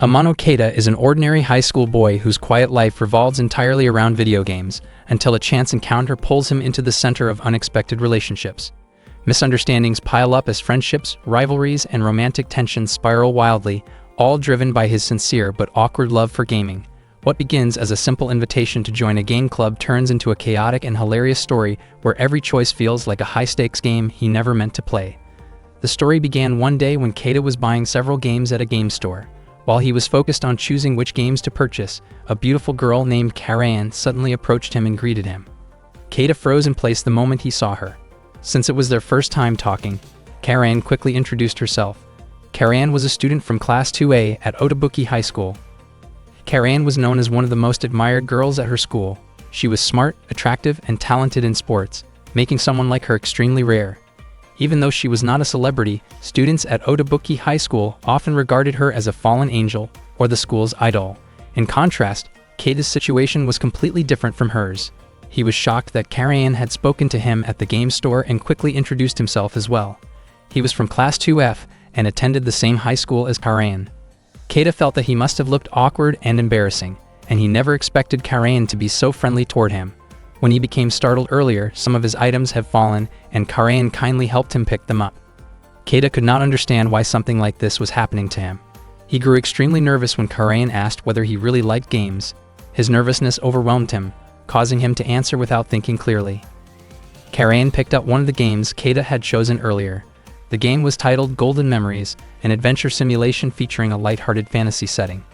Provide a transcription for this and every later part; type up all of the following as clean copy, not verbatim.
Amano Keita is an ordinary high school boy whose quiet life revolves entirely around video games, until a chance encounter pulls him into the center of unexpected relationships. Misunderstandings pile up as friendships, rivalries, and romantic tensions spiral wildly, all driven by his sincere but awkward love for gaming. What begins as a simple invitation to join a game club turns into a chaotic and hilarious story where every choice feels like a high-stakes game he never meant to play. The story began one day when Keita was buying several games at a game store. While he was focused on choosing which games to purchase, a beautiful girl named Karayan suddenly approached him and greeted him. Keita froze in place the moment he saw her. Since it was their first time talking, Karayan quickly introduced herself. Karayan was a student from Class 2A at Otobuki High School. Karayan was known as one of the most admired girls at her school. She was smart, attractive, and talented in sports, making someone like her extremely rare. Even though she was not a celebrity, students at Otobuki High School often regarded her as a fallen angel or the school's idol. In contrast, Keita's situation was completely different from hers. He was shocked that Karayan had spoken to him at the game store and quickly introduced himself as well. He was from Class 2F and attended the same high school as Karayan. Keita felt that he must have looked awkward and embarrassing, and he never expected Karayan to be so friendly toward him. When he became startled earlier, some of his items had fallen, and Karayan kindly helped him pick them up. Keita could not understand why something like this was happening to him. He grew extremely nervous when Karayan asked whether he really liked games. His nervousness overwhelmed him, causing him to answer without thinking clearly. Karayan picked up one of the games Keita had chosen earlier. The game was titled Golden Memories, an adventure simulation featuring a lighthearted fantasy setting.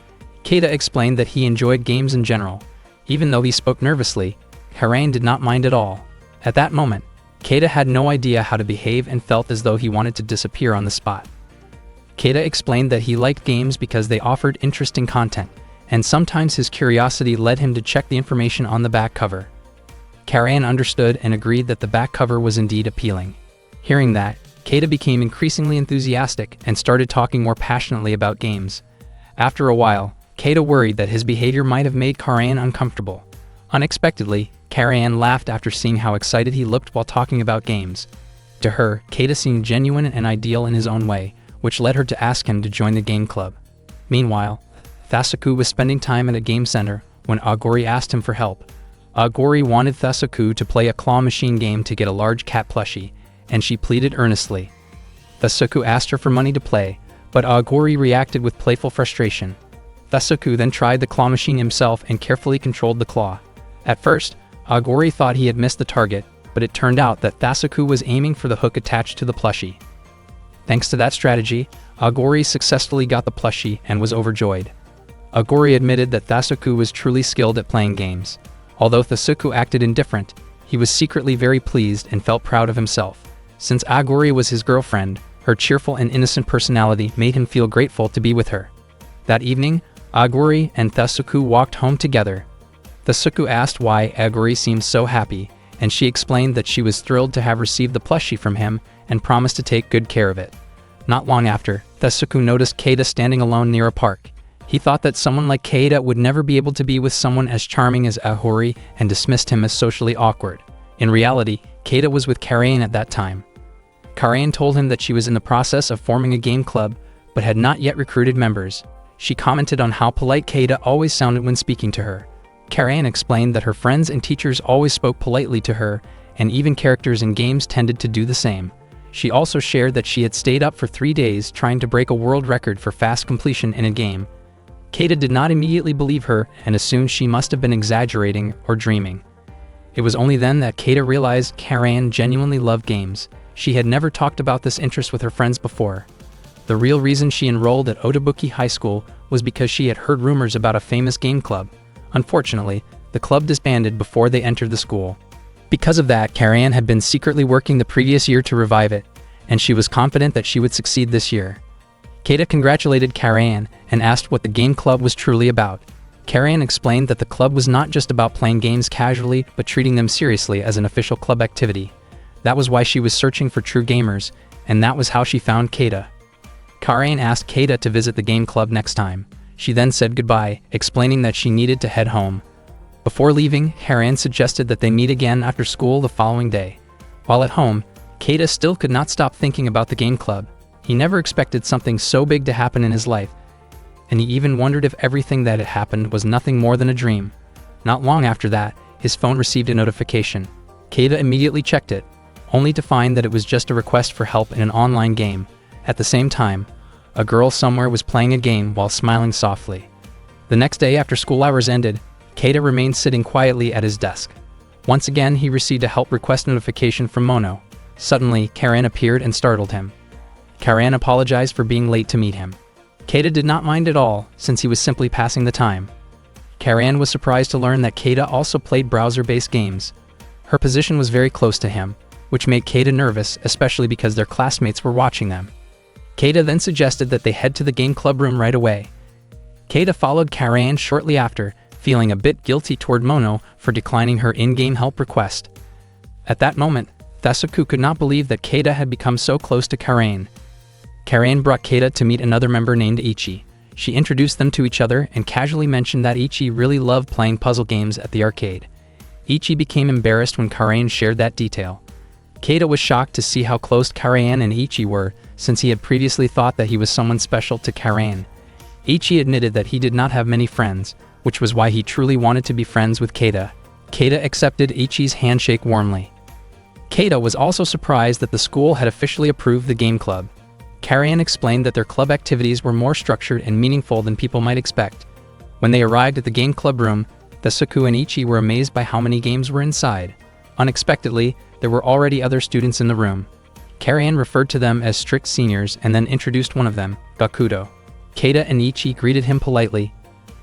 Keita explained that he enjoyed games in general. Even though he spoke nervously, Karayan did not mind at all. At that moment, Keita had no idea how to behave and felt as though he wanted to disappear on the spot. Keita explained that he liked games because they offered interesting content, and sometimes his curiosity led him to check the information on the back cover. Karayan understood and agreed that the back cover was indeed appealing. Hearing that, Keita became increasingly enthusiastic and started talking more passionately about games. After a while, Keita worried that his behavior might have made Karayan uncomfortable. Unexpectedly, Karayan laughed after seeing how excited he looked while talking about games. To her, Keita seemed genuine and ideal in his own way, which led her to ask him to join the game club. Meanwhile, Thasuku was spending time at a game center when Agori asked him for help. Agori wanted Thasuku to play a claw machine game to get a large cat plushie, and she pleaded earnestly. Thasuku asked her for money to play, but Agori reacted with playful frustration. Thasuku then tried the claw machine himself and carefully controlled the claw. At first, Agori thought he had missed the target, but it turned out that Thasuku was aiming for the hook attached to the plushie. Thanks to that strategy, Agori successfully got the plushie and was overjoyed. Agori admitted that Thasuku was truly skilled at playing games. Although Thasuku acted indifferent, he was secretly very pleased and felt proud of himself. Since Agori was his girlfriend, her cheerful and innocent personality made him feel grateful to be with her. That evening, Agori and Thasuku walked home together. Thasuku asked why Agori seemed so happy, and she explained that she was thrilled to have received the plushie from him and promised to take good care of it. Not long after, Thasuku noticed Keita standing alone near a park. He thought that someone like Keita would never be able to be with someone as charming as Agori and dismissed him as socially awkward. In reality, Keita was with Karayan at that time. Karayan told him that she was in the process of forming a game club, but had not yet recruited members. She commented on how polite Keita always sounded when speaking to her. Karayan explained that her friends and teachers always spoke politely to her, and even characters in games tended to do the same. She also shared that she had stayed up for 3 days trying to break a world record for fast completion in a game. Keita did not immediately believe her and assumed she must have been exaggerating or dreaming. It was only then that Keita realized Karayan genuinely loved games. She had never talked about this interest with her friends before. The real reason she enrolled at Otobuki High School was because she had heard rumors about a famous game club. Unfortunately, the club disbanded before they entered the school. Because of that, Karayan had been secretly working the previous year to revive it, and she was confident that she would succeed this year. Keita congratulated Karayan and asked what the game club was truly about. Karayan explained that the club was not just about playing games casually, but treating them seriously as an official club activity. That was why she was searching for true gamers, and that was how she found Keita. Karayan asked Keita to visit the game club next time. She then said goodbye, explaining that she needed to head home. Before leaving, Karayan suggested that they meet again after school the following day. While at home, Keita still could not stop thinking about the game club. He never expected something so big to happen in his life. and he even wondered if everything that had happened was nothing more than a dream. Not long after that, his phone received a notification. Keita immediately checked it, only to find that it was just a request for help in an online game. At the same time, a girl somewhere was playing a game while smiling softly. The next day after school hours ended, Keita remained sitting quietly at his desk. Once again, he received a help request notification from Mono. Suddenly, Karan appeared and startled him. Karan apologized for being late to meet him. Keita did not mind at all, since he was simply passing the time. Karan was surprised to learn that Keita also played browser-based games. Her position was very close to him, which made Keita nervous, especially because their classmates were watching them. Keita then suggested that they head to the game club room right away. Keita followed Karan shortly after, feeling a bit guilty toward Mono for declining her in-game help request. At that moment, Thesuke could not believe that Keita had become so close to Karan. Karan brought Keita to meet another member named Ichi. She introduced them to each other and casually mentioned that Ichi really loved playing puzzle games at the arcade. Ichi became embarrassed when Karan shared that detail. Keita was shocked to see how close Karan and Ichi were, since he had previously thought that he was someone special to Karan. Ichi admitted that he did not have many friends, which was why he truly wanted to be friends with Keita. Keita accepted Ichi's handshake warmly. Keita was also surprised that the school had officially approved the game club. Karan explained that their club activities were more structured and meaningful than people might expect. When they arrived at the game club room, Thesuke and Ichi were amazed by how many games were inside. Unexpectedly, there were already other students in the room. Karan referred to them as strict seniors and then introduced one of them, Gakudo. Keita and Ichi greeted him politely.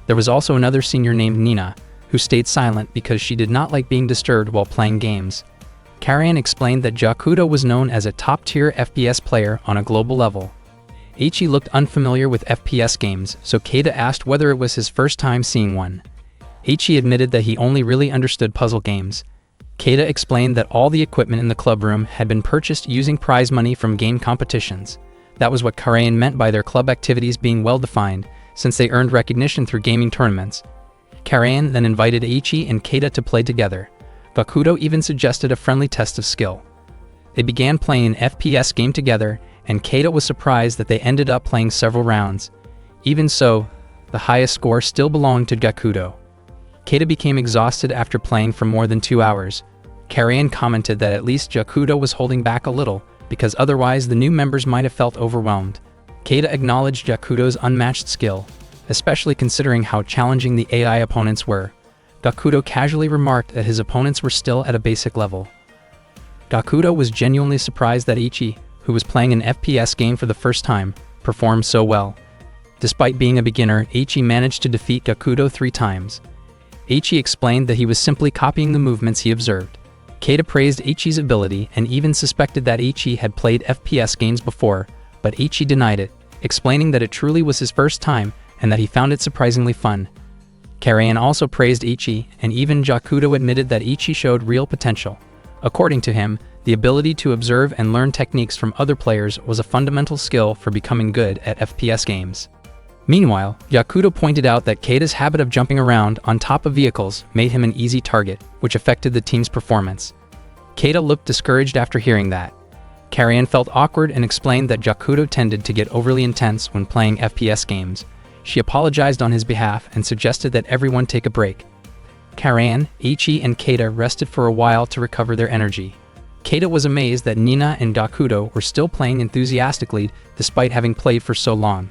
There was also another senior named Nina, who stayed silent because she did not like being disturbed while playing games. Karan explained that Gakudo was known as a top-tier FPS player on a global level. Ichi looked unfamiliar with FPS games, so Keita asked whether it was his first time seeing one. Ichi admitted that he only really understood puzzle games. Keita explained that all the equipment in the club room had been purchased using prize money from game competitions. That was what Karan meant by their club activities being well-defined, since they earned recognition through gaming tournaments. Karan then invited Ichi and Keita to play together. Gakudo even suggested a friendly test of skill. They began playing an FPS game together, and Keita was surprised that they ended up playing several rounds. Even so, the highest score still belonged to Gakudo. Keita became exhausted after playing for more than 2 hours. Karan commented that at least Gakudo was holding back a little, because otherwise the new members might have felt overwhelmed. Keita acknowledged Gakudo's unmatched skill, especially considering how challenging the AI opponents were. Gakudo casually remarked that his opponents were still at a basic level. Gakudo was genuinely surprised that Ichi, who was playing an FPS game for the first time, performed so well. Despite being a beginner, Ichi managed to defeat Gakudo 3 times. Ichi explained that he was simply copying the movements he observed. Keita praised Ichi's ability and even suspected that Ichi had played FPS games before, but Ichi denied it, explaining that it truly was his first time and that he found it surprisingly fun. Karan also praised Ichi, and even Gakudo admitted that Ichi showed real potential. According to him, the ability to observe and learn techniques from other players was a fundamental skill for becoming good at FPS games. Meanwhile, Gakudo pointed out that Keita's habit of jumping around on top of vehicles made him an easy target, which affected the team's performance. Keita looked discouraged after hearing that. Karan felt awkward and explained that Gakudo tended to get overly intense when playing FPS games. She apologized on his behalf and suggested that everyone take a break. Karan, Ichi, and Keita rested for a while to recover their energy. Keita was amazed that Nina and Gakudo were still playing enthusiastically despite having played for so long.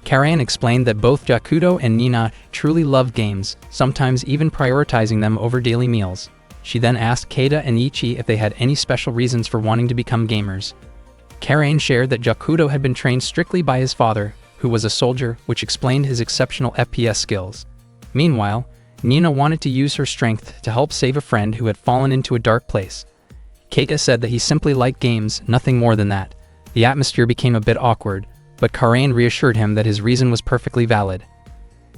Karan explained that both Gakudo and Nina truly loved games, sometimes even prioritizing them over daily meals. She then asked Keita and Ichi if they had any special reasons for wanting to become gamers. Karan shared that Gakudo had been trained strictly by his father, who was a soldier, which explained his exceptional FPS skills. Meanwhile, Nina wanted to use her strength to help save a friend who had fallen into a dark place. Keita said that he simply liked games, nothing more than that. The atmosphere became a bit awkward, but Karan reassured him that his reason was perfectly valid.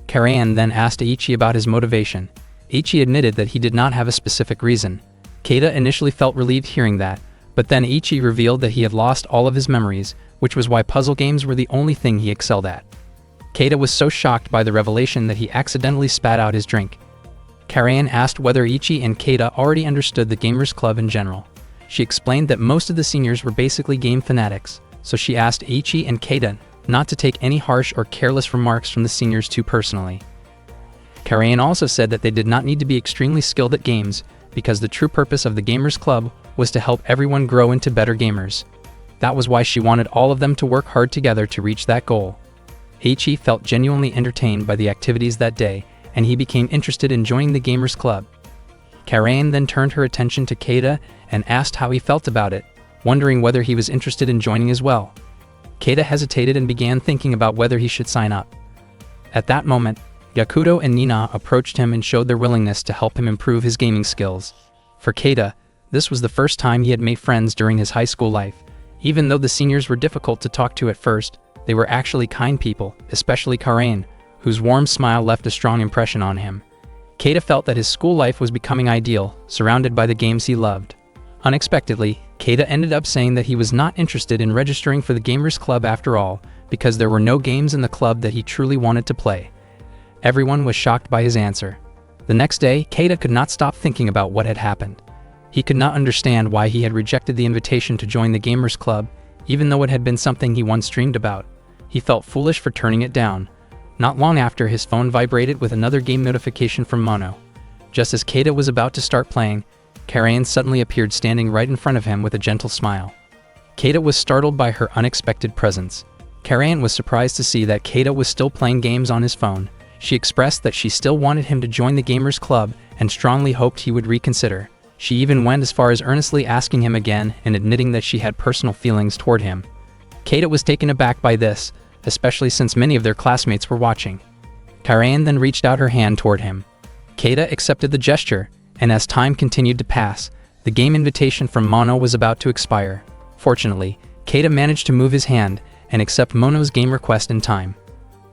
Karan then asked Ichi about his motivation. Ichi admitted that he did not have a specific reason. Keita initially felt relieved hearing that, but then Ichi revealed that he had lost all of his memories, which was why puzzle games were the only thing he excelled at. Keita was so shocked by the revelation that he accidentally spat out his drink. Karan asked whether Ichi and Keita already understood the Gamers Club in general. She explained that most of the seniors were basically game fanatics, so she asked Ichi and Keita not to take any harsh or careless remarks from the seniors too personally. Karayan also said that they did not need to be extremely skilled at games, because the true purpose of the Gamers Club was to help everyone grow into better gamers. That was why she wanted all of them to work hard together to reach that goal. Heichi felt genuinely entertained by the activities that day, and he became interested in joining the Gamers Club. Karayan then turned her attention to Keita and asked how he felt about it, wondering whether he was interested in joining as well. Keita hesitated and began thinking about whether he should sign up. At that moment, Yakuto and Nina approached him and showed their willingness to help him improve his gaming skills. For Keita, this was the first time he had made friends during his high school life. Even though the seniors were difficult to talk to at first, they were actually kind people, especially Karayan, whose warm smile left a strong impression on him. Keita felt that his school life was becoming ideal, surrounded by the games he loved. Unexpectedly, Keita ended up saying that he was not interested in registering for the Gamers Club after all, because there were no games in the club that he truly wanted to play. Everyone was shocked by his answer. The next day, Keita could not stop thinking about what had happened. He could not understand why he had rejected the invitation to join the Gamers Club, even though it had been something he once dreamed about. He felt foolish for turning it down. Not long after, his phone vibrated with another game notification from Mono. Just as Keita was about to start playing, Karayan suddenly appeared standing right in front of him with a gentle smile. Keita was startled by her unexpected presence. Karayan was surprised to see that Keita was still playing games on his phone. She expressed that she still wanted him to join the Gamers Club and strongly hoped he would reconsider. She even went as far as earnestly asking him again and admitting that she had personal feelings toward him. Keita was taken aback by this, especially since many of their classmates were watching. Karayan then reached out her hand toward him. Keita accepted the gesture, and as time continued to pass, the game invitation from Mono was about to expire. Fortunately, Keita managed to move his hand and accept Mono's game request in time.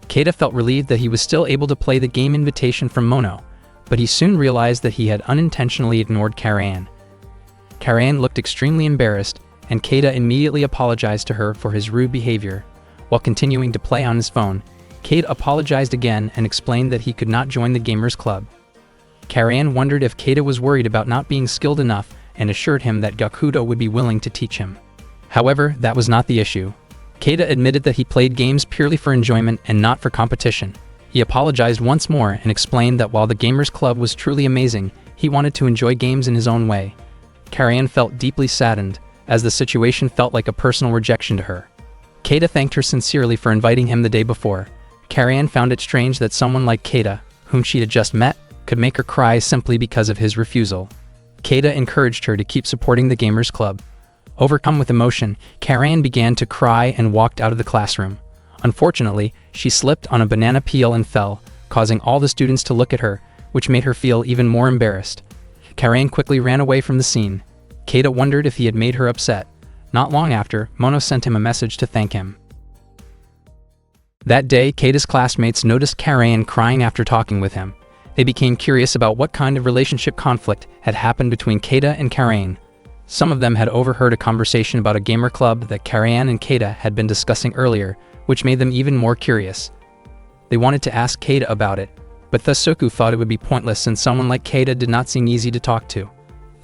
Keita felt relieved that he was still able to play the game invitation from Mono, but he soon realized that he had unintentionally ignored Karayan. Karayan looked extremely embarrassed, and Keita immediately apologized to her for his rude behavior. While continuing to play on his phone, Keita apologized again and explained that he could not join the Gamers Club. Karayan wondered if Keita was worried about not being skilled enough and assured him that Gakuto would be willing to teach him. However, that was not the issue. Keita admitted that he played games purely for enjoyment and not for competition. He apologized once more and explained that while the Gamers Club was truly amazing, he wanted to enjoy games in his own way. Karayan felt deeply saddened, as the situation felt like a personal rejection to her. Keita thanked her sincerely for inviting him the day before. Karayan found it strange that someone like Keita, whom she had just met, could make her cry simply because of his refusal. Keita encouraged her to keep supporting the Gamers Club. Overcome with emotion, Karayan began to cry and walked out of the classroom. Unfortunately, she slipped on a banana peel and fell, causing all the students to look at her, which made her feel even more embarrassed. Karayan quickly ran away from the scene. Keita wondered if he had made her upset. Not long after, Mono sent him a message to thank him. That day, Keita's classmates noticed Karayan crying after talking with him. They became curious about what kind of relationship conflict had happened between Keita and Karayan. Some of them had overheard a conversation about a gamer club that Karayan and Keita had been discussing earlier, which made them even more curious. They wanted to ask Keita about it, but Thasuku thought it would be pointless since someone like Keita did not seem easy to talk to.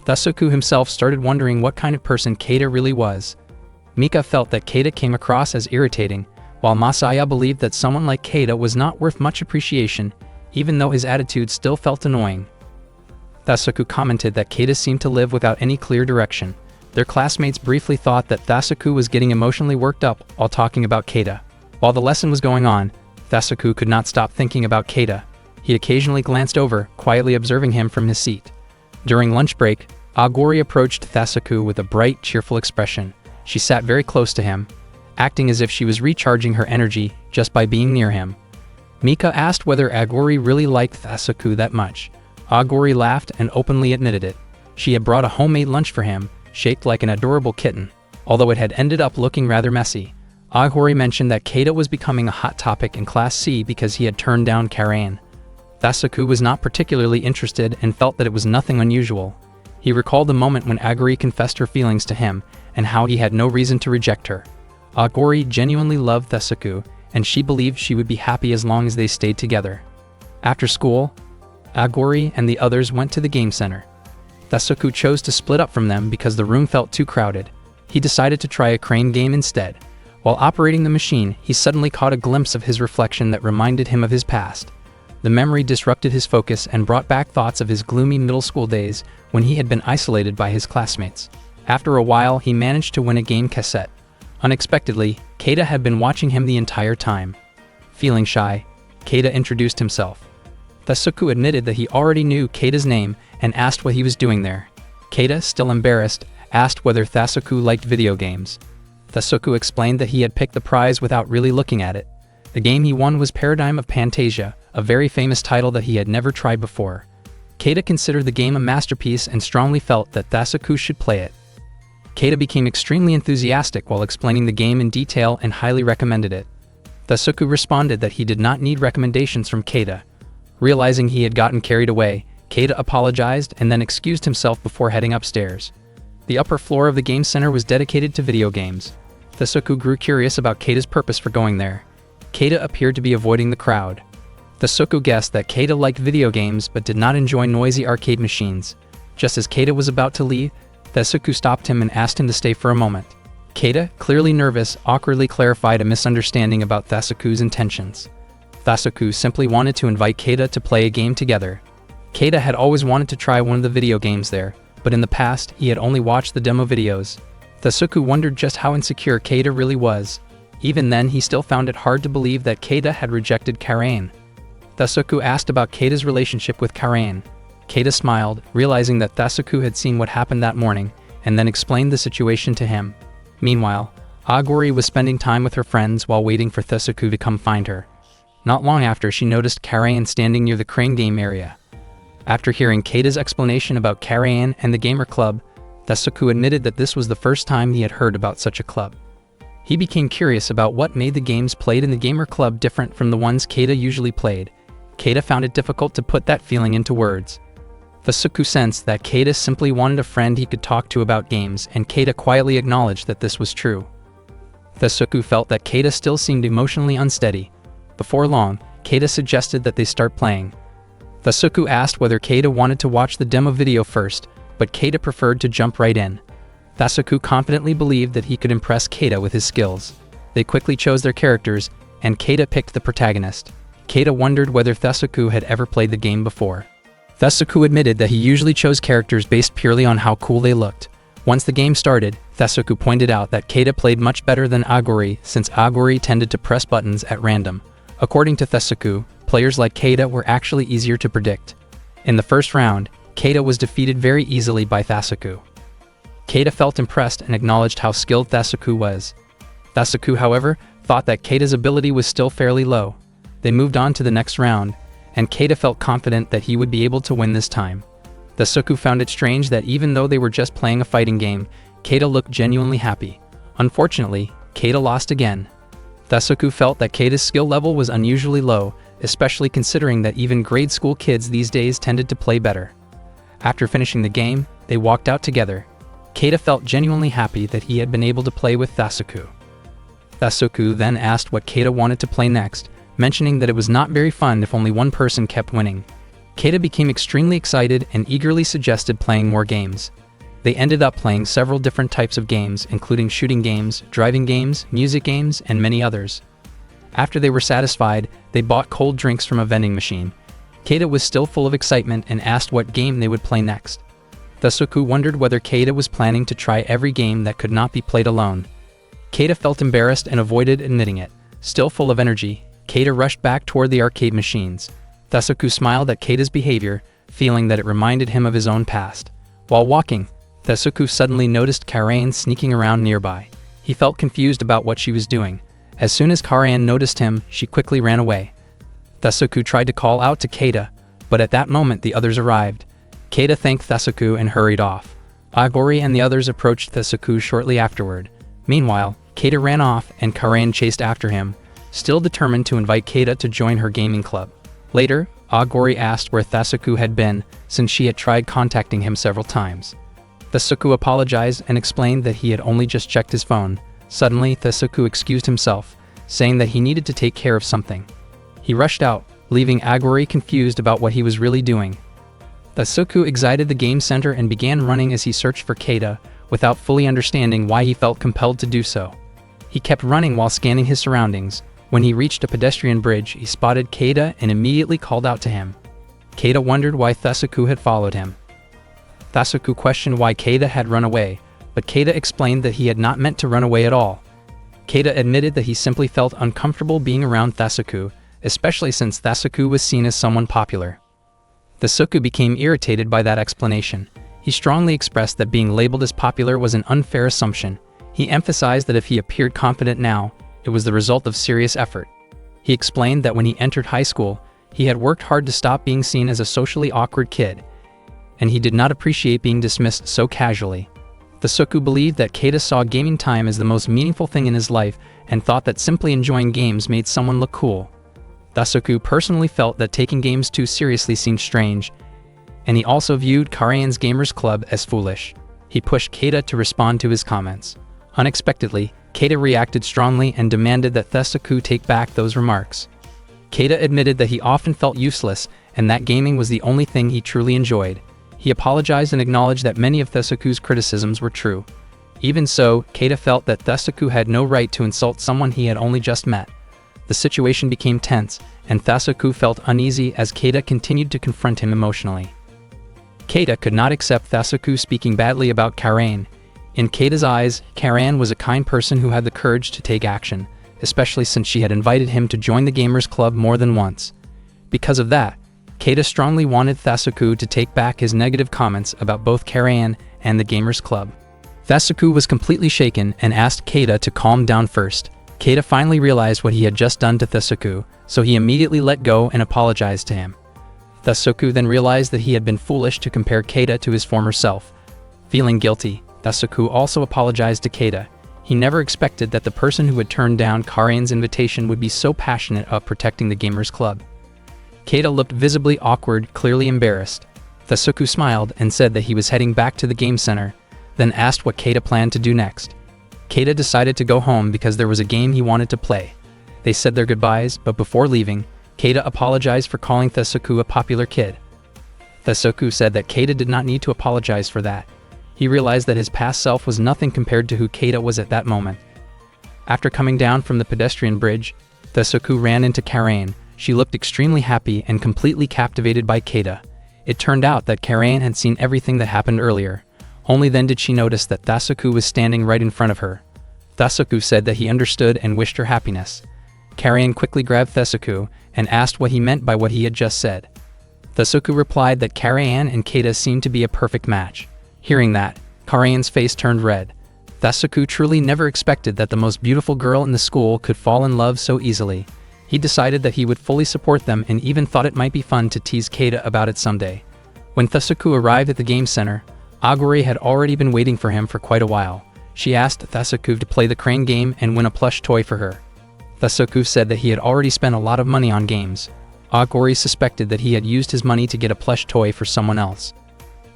Thasuku himself started wondering what kind of person Keita really was. Mika felt that Keita came across as irritating, while Masaya believed that someone like Keita was not worth much appreciation, even though his attitude still felt annoying. Thasuku commented that Keita seemed to live without any clear direction. Their classmates briefly thought that Thasuku was getting emotionally worked up while talking about Keita. While the lesson was going on, Thasuku could not stop thinking about Keita. He occasionally glanced over, quietly observing him from his seat. During lunch break, Aguri approached Thasuku with a bright, cheerful expression. She sat very close to him, acting as if she was recharging her energy just by being near him. Mika asked whether Aguri really liked Thasuku that much. Aguri laughed and openly admitted it. She had brought a homemade lunch for him, shaped like an adorable kitten, although it had ended up looking rather messy. Aguri mentioned that Keita was becoming a hot topic in Class C because he had turned down Karayan. Thasuku was not particularly interested and felt that it was nothing unusual. He recalled the moment when Aguri confessed her feelings to him and how he had no reason to reject her. Aguri genuinely loved Thasuku, and she believed she would be happy as long as they stayed together. After school, Aguri and the others went to the game center. Thasuku chose to split up from them because the room felt too crowded. He decided to try a crane game instead. While operating the machine, he suddenly caught a glimpse of his reflection that reminded him of his past. The memory disrupted his focus and brought back thoughts of his gloomy middle school days when he had been isolated by his classmates. After a while, he managed to win a game cassette. Unexpectedly, Keita had been watching him the entire time. Feeling shy, Keita introduced himself. Tasuku admitted that he already knew Keita's name and asked what he was doing there. Keita, still embarrassed, asked whether Tasuku liked video games. Tasuku explained that he had picked the prize without really looking at it. The game he won was Paradigm of Pantasia, a very famous title that he had never tried before. Keita considered the game a masterpiece and strongly felt that Tasuku should play it. Keita became extremely enthusiastic while explaining the game in detail and highly recommended it. Tasuku responded that he did not need recommendations from Keita. Realizing he had gotten carried away, Keita apologized and then excused himself before heading upstairs. The upper floor of the game center was dedicated to video games. Tasuku grew curious about Keita's purpose for going there. Keita appeared to be avoiding the crowd. Tasuku guessed that Keita liked video games but did not enjoy noisy arcade machines. Just as Keita was about to leave, Tasuku stopped him and asked him to stay for a moment. Keita, clearly nervous, awkwardly clarified a misunderstanding about Tasuku's intentions. Tasuku simply wanted to invite Keita to play a game together. Keita had always wanted to try one of the video games there, but in the past, he had only watched the demo videos. Tasuku wondered just how insecure Keita really was. Even then, he still found it hard to believe that Keita had rejected Karain. Tasuku asked about Keita's relationship with Karain. Keita smiled, realizing that Tasuku had seen what happened that morning, and then explained the situation to him. Meanwhile, Aguri was spending time with her friends while waiting for Tasuku to come find her. Not long after, she noticed Karain standing near the crane game area. After hearing Keita's explanation about Karain and the Gamer Club, Tasuku admitted that this was the first time he had heard about such a club. He became curious about what made the games played in the Gamer Club different from the ones Keita usually played. Keita found it difficult to put that feeling into words. Tasuku sensed that Keita simply wanted a friend he could talk to about games, and Keita quietly acknowledged that this was true. Tasuku felt that Keita still seemed emotionally unsteady. Before long, Keita suggested that they start playing. Tasuku asked whether Keita wanted to watch the demo video first, but Keita preferred to jump right in. Tasuku confidently believed that he could impress Keita with his skills. They quickly chose their characters, and Keita picked the protagonist. Keita wondered whether Tasuku had ever played the game before. Tasuku admitted that he usually chose characters based purely on how cool they looked. Once the game started, Tasuku pointed out that Keita played much better than Aguri, since Aguri tended to press buttons at random. According to Tasuku, players like Keita were actually easier to predict. In the first round, Keita was defeated very easily by Tasuku. Keita felt impressed and acknowledged how skilled Tasuku was. Tasuku, however, thought that Keita's ability was still fairly low. They moved on to the next round, and Keita felt confident that he would be able to win this time. Tasuku found it strange that even though they were just playing a fighting game, Keita looked genuinely happy. Unfortunately, Keita lost again. Tasuku felt that Keita's skill level was unusually low, especially considering that even grade school kids these days tended to play better. After finishing the game, they walked out together. Keita felt genuinely happy that he had been able to play with Tasuku. Tasuku then asked what Keita wanted to play next, mentioning that it was not very fun if only one person kept winning. Keita became extremely excited and eagerly suggested playing more games. They ended up playing several different types of games, including shooting games, driving games, music games, and many others. After they were satisfied, they bought cold drinks from a vending machine. Keita was still full of excitement and asked what game they would play next. Tasuku wondered whether Keita was planning to try every game that could not be played alone. Keita felt embarrassed and avoided admitting it. Still full of energy, Keita rushed back toward the arcade machines. Tasuku smiled at Keita's behavior, feeling that it reminded him of his own past. While walking, Tasuku suddenly noticed Karain sneaking around nearby. He felt confused about what she was doing. As soon as Karain noticed him, she quickly ran away. Tasuku tried to call out to Keita, but at that moment the others arrived. Keita thanked Tasuku and hurried off. Aguri and the others approached Tasuku shortly afterward. Meanwhile, Keita ran off and Karain chased after him, still determined to invite Keita to join her gaming club. Later, Aguri asked where Tasuku had been, since she had tried contacting him several times. Tasuku apologized and explained that he had only just checked his phone. Suddenly, Tasuku excused himself, saying that he needed to take care of something. He rushed out, leaving Aguri confused about what he was really doing. Tasuku exited the game center and began running as he searched for Keita, without fully understanding why he felt compelled to do so. He kept running while scanning his surroundings. When he reached a pedestrian bridge, he spotted Keita and immediately called out to him. Keita wondered why Thesuku had followed him. Thesuku questioned why Keita had run away, but Keita explained that he had not meant to run away at all. Keita admitted that he simply felt uncomfortable being around Thesuku, especially since Thesuku was seen as someone popular. Thesuku became irritated by that explanation. He strongly expressed that being labeled as popular was an unfair assumption. He emphasized that if he appeared confident now, it was the result of serious effort. He explained that when he entered high school, he had worked hard to stop being seen as a socially awkward kid, and he did not appreciate being dismissed so casually. Thesuku believed that Keita saw gaming time as the most meaningful thing in his life and thought that simply enjoying games made someone look cool. Thesuku personally felt that taking games too seriously seemed strange, and he also viewed Karayan's Gamers Club as foolish. He pushed Keita to respond to his comments. Unexpectedly, Keita reacted strongly and demanded that Thesuku take back those remarks. Keita admitted that he often felt useless and that gaming was the only thing he truly enjoyed. He apologized and acknowledged that many of Thesuku's criticisms were true. Even so, Keita felt that Thesuku had no right to insult someone he had only just met. The situation became tense, and Thesuku felt uneasy as Keita continued to confront him emotionally. Keita could not accept Thesuku speaking badly about Karayan. In Keita's eyes, Karayan was a kind person who had the courage to take action, especially since she had invited him to join the Gamers Club more than once. Because of that, Keita strongly wanted Thesuku to take back his negative comments about both Karayan and the Gamers Club. Thesuku was completely shaken and asked Keita to calm down first. Keita finally realized what he had just done to Thesuku, so he immediately let go and apologized to him. Thesuku then realized that he had been foolish to compare Keita to his former self. Feeling guilty, Thesuku also apologized to Keita. He never expected that the person who had turned down Karayan's invitation would be so passionate about protecting the Gamers Club. Keita looked visibly awkward, clearly embarrassed. Thesuku smiled and said that he was heading back to the game center, then asked what Keita planned to do next. Keita decided to go home because there was a game he wanted to play. They said their goodbyes, but before leaving, Keita apologized for calling Thesuku a popular kid. Thesuku said that Keita did not need to apologize for that. He realized that his past self was nothing compared to who Keita was at that moment. After coming down from the pedestrian bridge, Thesuku ran into Karayan. She looked extremely happy and completely captivated by Keita. It turned out that Karayan had seen everything that happened earlier. Only then did she notice that Thesuku was standing right in front of her. Thesuku said that he understood and wished her happiness. Karayan quickly grabbed Thesuku and asked what he meant by what he had just said. Thesuku replied that Karayan and Keita seemed to be a perfect match. Hearing that, Karayan's face turned red. Thesuku truly never expected that the most beautiful girl in the school could fall in love so easily. He decided that he would fully support them and even thought it might be fun to tease Keita about it someday. When Thesuku arrived at the game center, Aguri had already been waiting for him for quite a while. She asked Thesuku to play the crane game and win a plush toy for her. Thesuku said that he had already spent a lot of money on games. Aguri suspected that he had used his money to get a plush toy for someone else.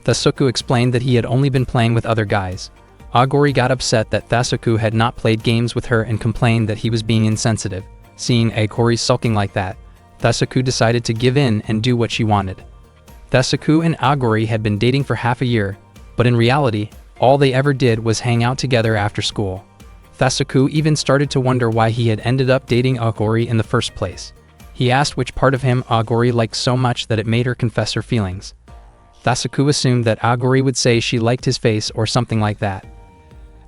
Thesuku explained that he had only been playing with other guys. Aguri got upset that Thesuku had not played games with her and complained that he was being insensitive. Seeing Aguri sulking like that, Thesuku decided to give in and do what she wanted. Thesuku and Aguri had been dating for half a year, but in reality, all they ever did was hang out together after school. Thesuku even started to wonder why he had ended up dating Aguri in the first place. He asked which part of him Aguri liked so much that it made her confess her feelings. Thesuku assumed that Aguri would say she liked his face or something like that.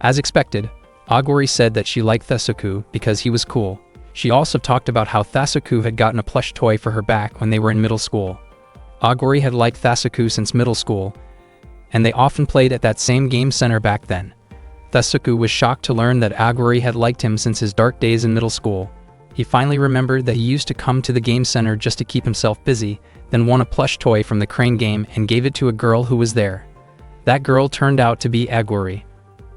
As expected, Aguri said that she liked Thesuku because he was cool. She also talked about how Thesuku had gotten a plush toy for her back when they were in middle school. Aguri had liked Thesuku since middle school, and they often played at that same game center back then. Thesuku was shocked to learn that Aguri had liked him since his dark days in middle school. He finally remembered that he used to come to the game center just to keep himself busy, then won a plush toy from the crane game and gave it to a girl who was there. That girl turned out to be Aguri.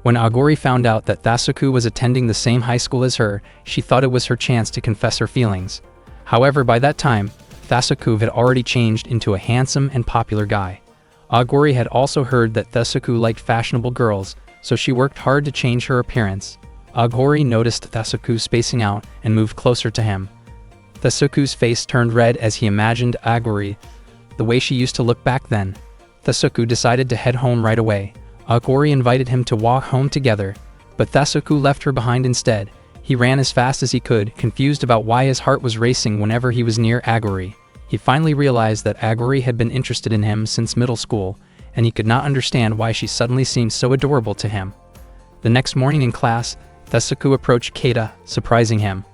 When Aguri found out that Thesuku was attending the same high school as her, she thought it was her chance to confess her feelings. However, by that time, Thesuku had already changed into a handsome and popular guy. Aguri had also heard that Thesuku liked fashionable girls, so she worked hard to change her appearance. Aguri noticed Thesuku spacing out and moved closer to him. Thesuku's face turned red as he imagined Aguri, the way she used to look back then. Thesuku decided to head home right away. Aguri invited him to walk home together, but Thesuku left her behind instead. He ran as fast as he could, confused about why his heart was racing whenever he was near Aguri. He finally realized that Aguri had been interested in him since middle school, and he could not understand why she suddenly seemed so adorable to him. The next morning in class, Thesuku approached Keita, surprising him.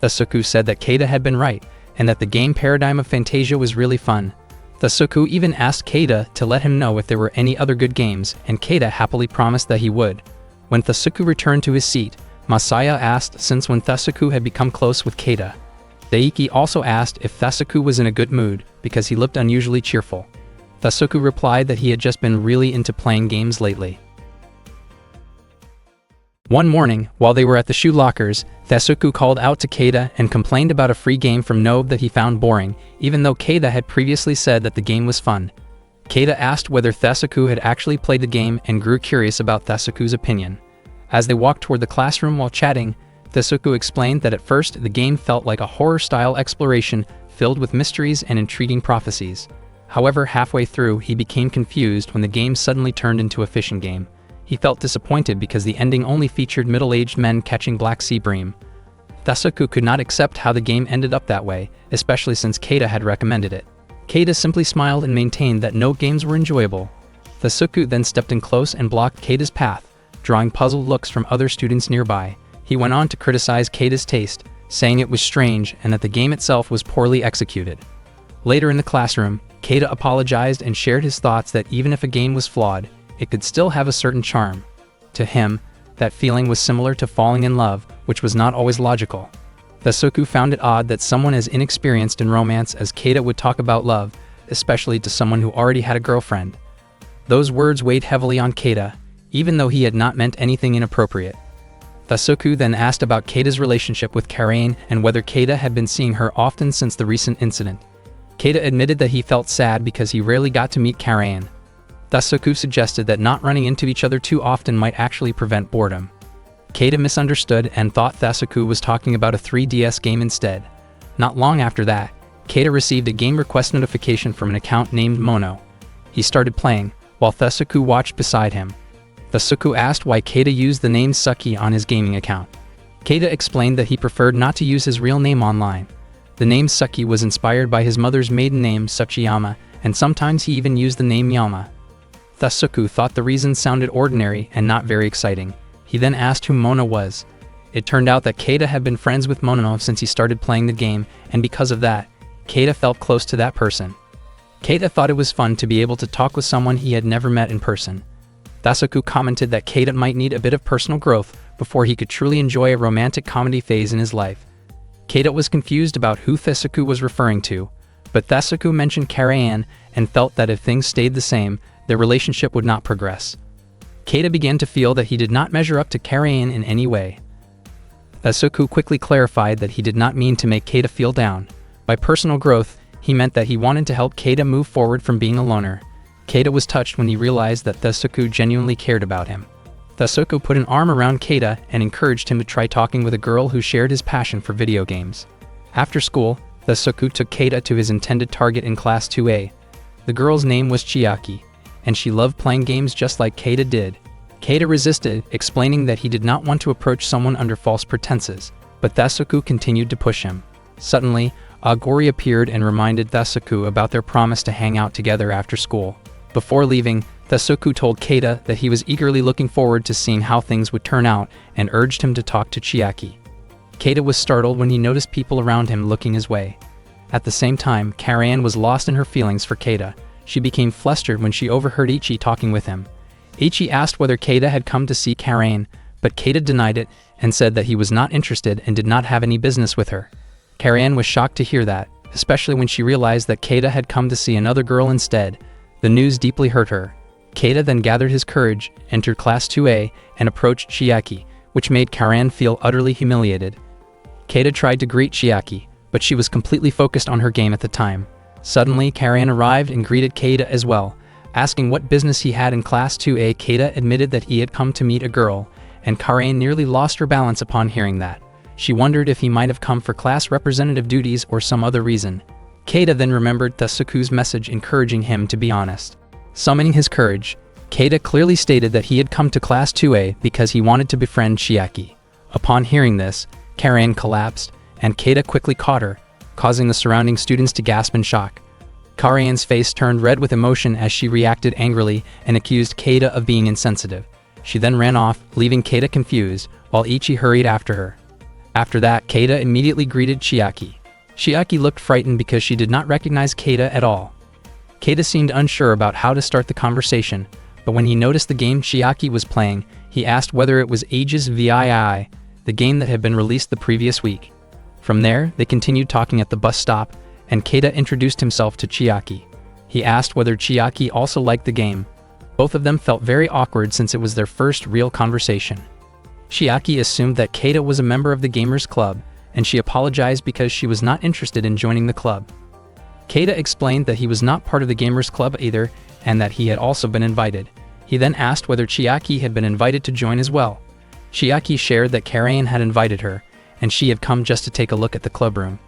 Thesuku said that Keita had been right, and that the game Paradigm of Fantasia was really fun. Thesuku even asked Keita to let him know if there were any other good games, and Keita happily promised that he would. When Thesuku returned to his seat, Masaya asked since when Thesuku had become close with Keita. Daiki also asked if Thesuku was in a good mood, because he looked unusually cheerful. Thesuku replied that he had just been really into playing games lately. One morning, while they were at the shoe lockers, Thesuku called out to Keita and complained about a free game from Nobe that he found boring, even though Keita had previously said that the game was fun. Keita asked whether Thesuku had actually played the game and grew curious about Thesuku's opinion. As they walked toward the classroom while chatting, Thesuku explained that at first the game felt like a horror-style exploration filled with mysteries and intriguing prophecies. However, halfway through, he became confused when the game suddenly turned into a fishing game. He felt disappointed because the ending only featured middle-aged men catching black sea bream. Thesuku could not accept how the game ended up that way, especially since Keita had recommended it. Keita simply smiled and maintained that no games were enjoyable. Thesuku then stepped in close and blocked Keita's path, drawing puzzled looks from other students nearby. He went on to criticize Keita's taste, saying it was strange and that the game itself was poorly executed. Later in the classroom, Keita apologized and shared his thoughts that even if a game was flawed, it could still have a certain charm. To him, that feeling was similar to falling in love, which was not always logical. Thesuku found it odd that someone as inexperienced in romance as Keita would talk about love, especially to someone who already had a girlfriend. Those words weighed heavily on Keita, even though he had not meant anything inappropriate. Thesuku then asked about Keita's relationship with Karain and whether Keita had been seeing her often since the recent incident. Keita admitted that he felt sad because he rarely got to meet Karain. Thesuku suggested that not running into each other too often might actually prevent boredom. Keita misunderstood and thought Thesuku was talking about a 3DS game instead. Not long after that, Keita received a game request notification from an account named Mono. He started playing, while Thesuku watched beside him. Thesuku asked why Keita used the name Suki on his gaming account. Keita explained that he preferred not to use his real name online. The name Suki was inspired by his mother's maiden name Tsuchiyama, and sometimes he even used the name Yama. Thesuku thought the reason sounded ordinary and not very exciting. He then asked who Mono was. It turned out that Keita had been friends with Mono since he started playing the game, and because of that, Keita felt close to that person. Keita thought it was fun to be able to talk with someone he had never met in person. Thesuku commented that Keita might need a bit of personal growth before he could truly enjoy a romantic comedy phase in his life. Keita was confused about who Thesuku was referring to, but Thesuku mentioned Karain and felt that if things stayed the same, their relationship would not progress. Keita began to feel that he did not measure up to Karain in any way. Thesuku quickly clarified that he did not mean to make Keita feel down. By personal growth, he meant that he wanted to help Keita move forward from being a loner. Keita was touched when he realized that Thesuku genuinely cared about him. Thesuku put an arm around Keita and encouraged him to try talking with a girl who shared his passion for video games. After school, Thesuku took Keita to his intended target in Class 2A. The girl's name was Chiaki, and she loved playing games just like Keita did. Keita resisted, explaining that he did not want to approach someone under false pretenses, but Thesuku continued to push him. Suddenly, Aguri appeared and reminded Thesuku about their promise to hang out together after school. Before leaving, Thesuku told Keita that he was eagerly looking forward to seeing how things would turn out and urged him to talk to Chiaki. Keita was startled when he noticed people around him looking his way. At the same time, Karain was lost in her feelings for Keita. She became flustered when she overheard Ichi talking with him. Ichi asked whether Keita had come to see Karain, but Keita denied it and said that he was not interested and did not have any business with her. Karain was shocked to hear that, especially when she realized that Keita had come to see another girl instead. The news deeply hurt her. Keita then gathered his courage, entered Class 2A, and approached Chiaki, which made Karain feel utterly humiliated. Keita tried to greet Chiaki, but she was completely focused on her game at the time. Suddenly, Karain arrived and greeted Keita as well. Asking what business he had in Class 2A, Keita admitted that he had come to meet a girl, and Karain nearly lost her balance upon hearing that. She wondered if he might have come for class representative duties or some other reason. Keita then remembered Thesuku's message encouraging him to be honest. Summoning his courage, Keita clearly stated that he had come to Class 2A because he wanted to befriend Chiaki. Upon hearing this, Karayan collapsed, and Keita quickly caught her, causing the surrounding students to gasp in shock. Karayan's face turned red with emotion as she reacted angrily and accused Keita of being insensitive. She then ran off, leaving Keita confused, while Ichi hurried after her. After that, Keita immediately greeted Chiaki. Chiaki looked frightened because she did not recognize Keita at all. Keita seemed unsure about how to start the conversation, but when he noticed the game Chiaki was playing, he asked whether it was Aegis VII, the game that had been released the previous week. From there, they continued talking at the bus stop, and Keita introduced himself to Chiaki. He asked whether Chiaki also liked the game. Both of them felt very awkward since it was their first real conversation. Chiaki assumed that Keita was a member of the Gamers Club, and she apologized because she was not interested in joining the club. Keita explained that he was not part of the Gamers Club either, and that he had also been invited. He then asked whether Chiaki had been invited to join as well. Chiaki shared that Karayan had invited her, and she had come just to take a look at the clubroom.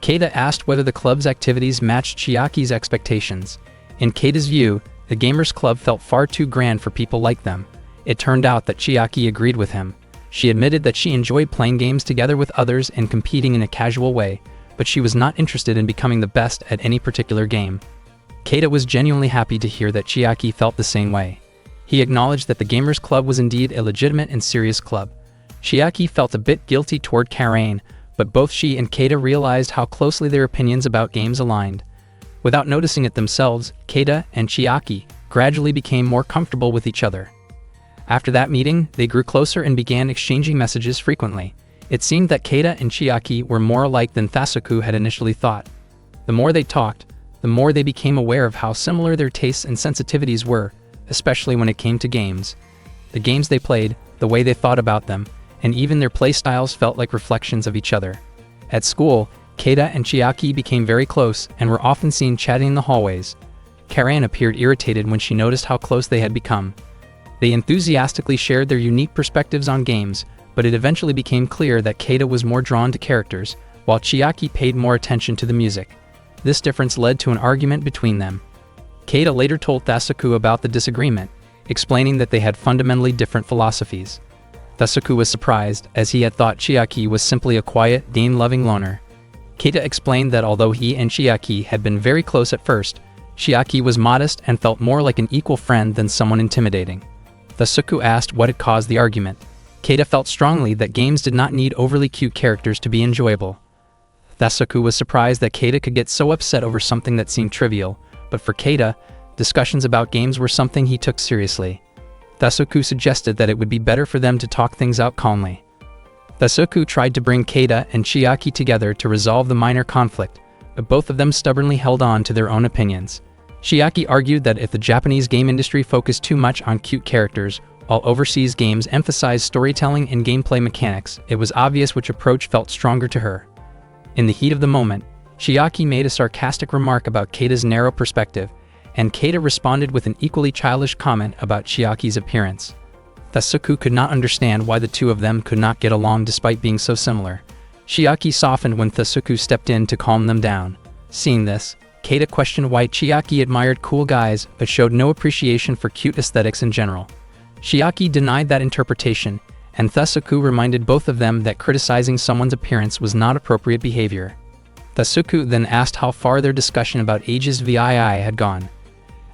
Keita asked whether the club's activities matched Chiaki's expectations. In Keita's view, the Gamers Club felt far too grand for people like them. It turned out that Chiaki agreed with him. She admitted that she enjoyed playing games together with others and competing in a casual way, but she was not interested in becoming the best at any particular game. Keita was genuinely happy to hear that Chiaki felt the same way. He acknowledged that the Gamers Club was indeed a legitimate and serious club. Chiaki felt a bit guilty toward Karayan, but both she and Keita realized how closely their opinions about games aligned. Without noticing it themselves, Keita and Chiaki gradually became more comfortable with each other. After that meeting, they grew closer and began exchanging messages frequently. It seemed that Keita and Chiaki were more alike than Thasuku had initially thought. The more they talked, the more they became aware of how similar their tastes and sensitivities were, especially when it came to games. The games they played, the way they thought about them, and even their playstyles felt like reflections of each other. At school, Keita and Chiaki became very close and were often seen chatting in the hallways. Karayan appeared irritated when she noticed how close they had become. They enthusiastically shared their unique perspectives on games, but it eventually became clear that Keita was more drawn to characters, while Chiaki paid more attention to the music. This difference led to an argument between them. Keita later told Thasuku about the disagreement, explaining that they had fundamentally different philosophies. Thasuku was surprised, as he had thought Chiaki was simply a quiet, game-loving loner. Keita explained that although he and Chiaki had been very close at first, Chiaki was modest and felt more like an equal friend than someone intimidating. Thasuku asked what had caused the argument. Keita felt strongly that games did not need overly cute characters to be enjoyable. Thasuku was surprised that Keita could get so upset over something that seemed trivial, but for Keita, discussions about games were something he took seriously. Thasuku suggested that it would be better for them to talk things out calmly. Thasuku tried to bring Keita and Chiaki together to resolve the minor conflict, but both of them stubbornly held on to their own opinions. Chiaki argued that if the Japanese game industry focused too much on cute characters, while overseas games emphasized storytelling and gameplay mechanics, it was obvious which approach felt stronger to her. In the heat of the moment, Chiaki made a sarcastic remark about Keita's narrow perspective, and Keita responded with an equally childish comment about Chiaki's appearance. Thasuku could not understand why the two of them could not get along despite being so similar. Chiaki softened when Thasuku stepped in to calm them down. Seeing this, Keita questioned why Chiaki admired cool guys but showed no appreciation for cute aesthetics in general. Chiaki denied that interpretation, and Thasuku reminded both of them that criticizing someone's appearance was not appropriate behavior. Thasuku then asked how far their discussion about Aegis VII had gone.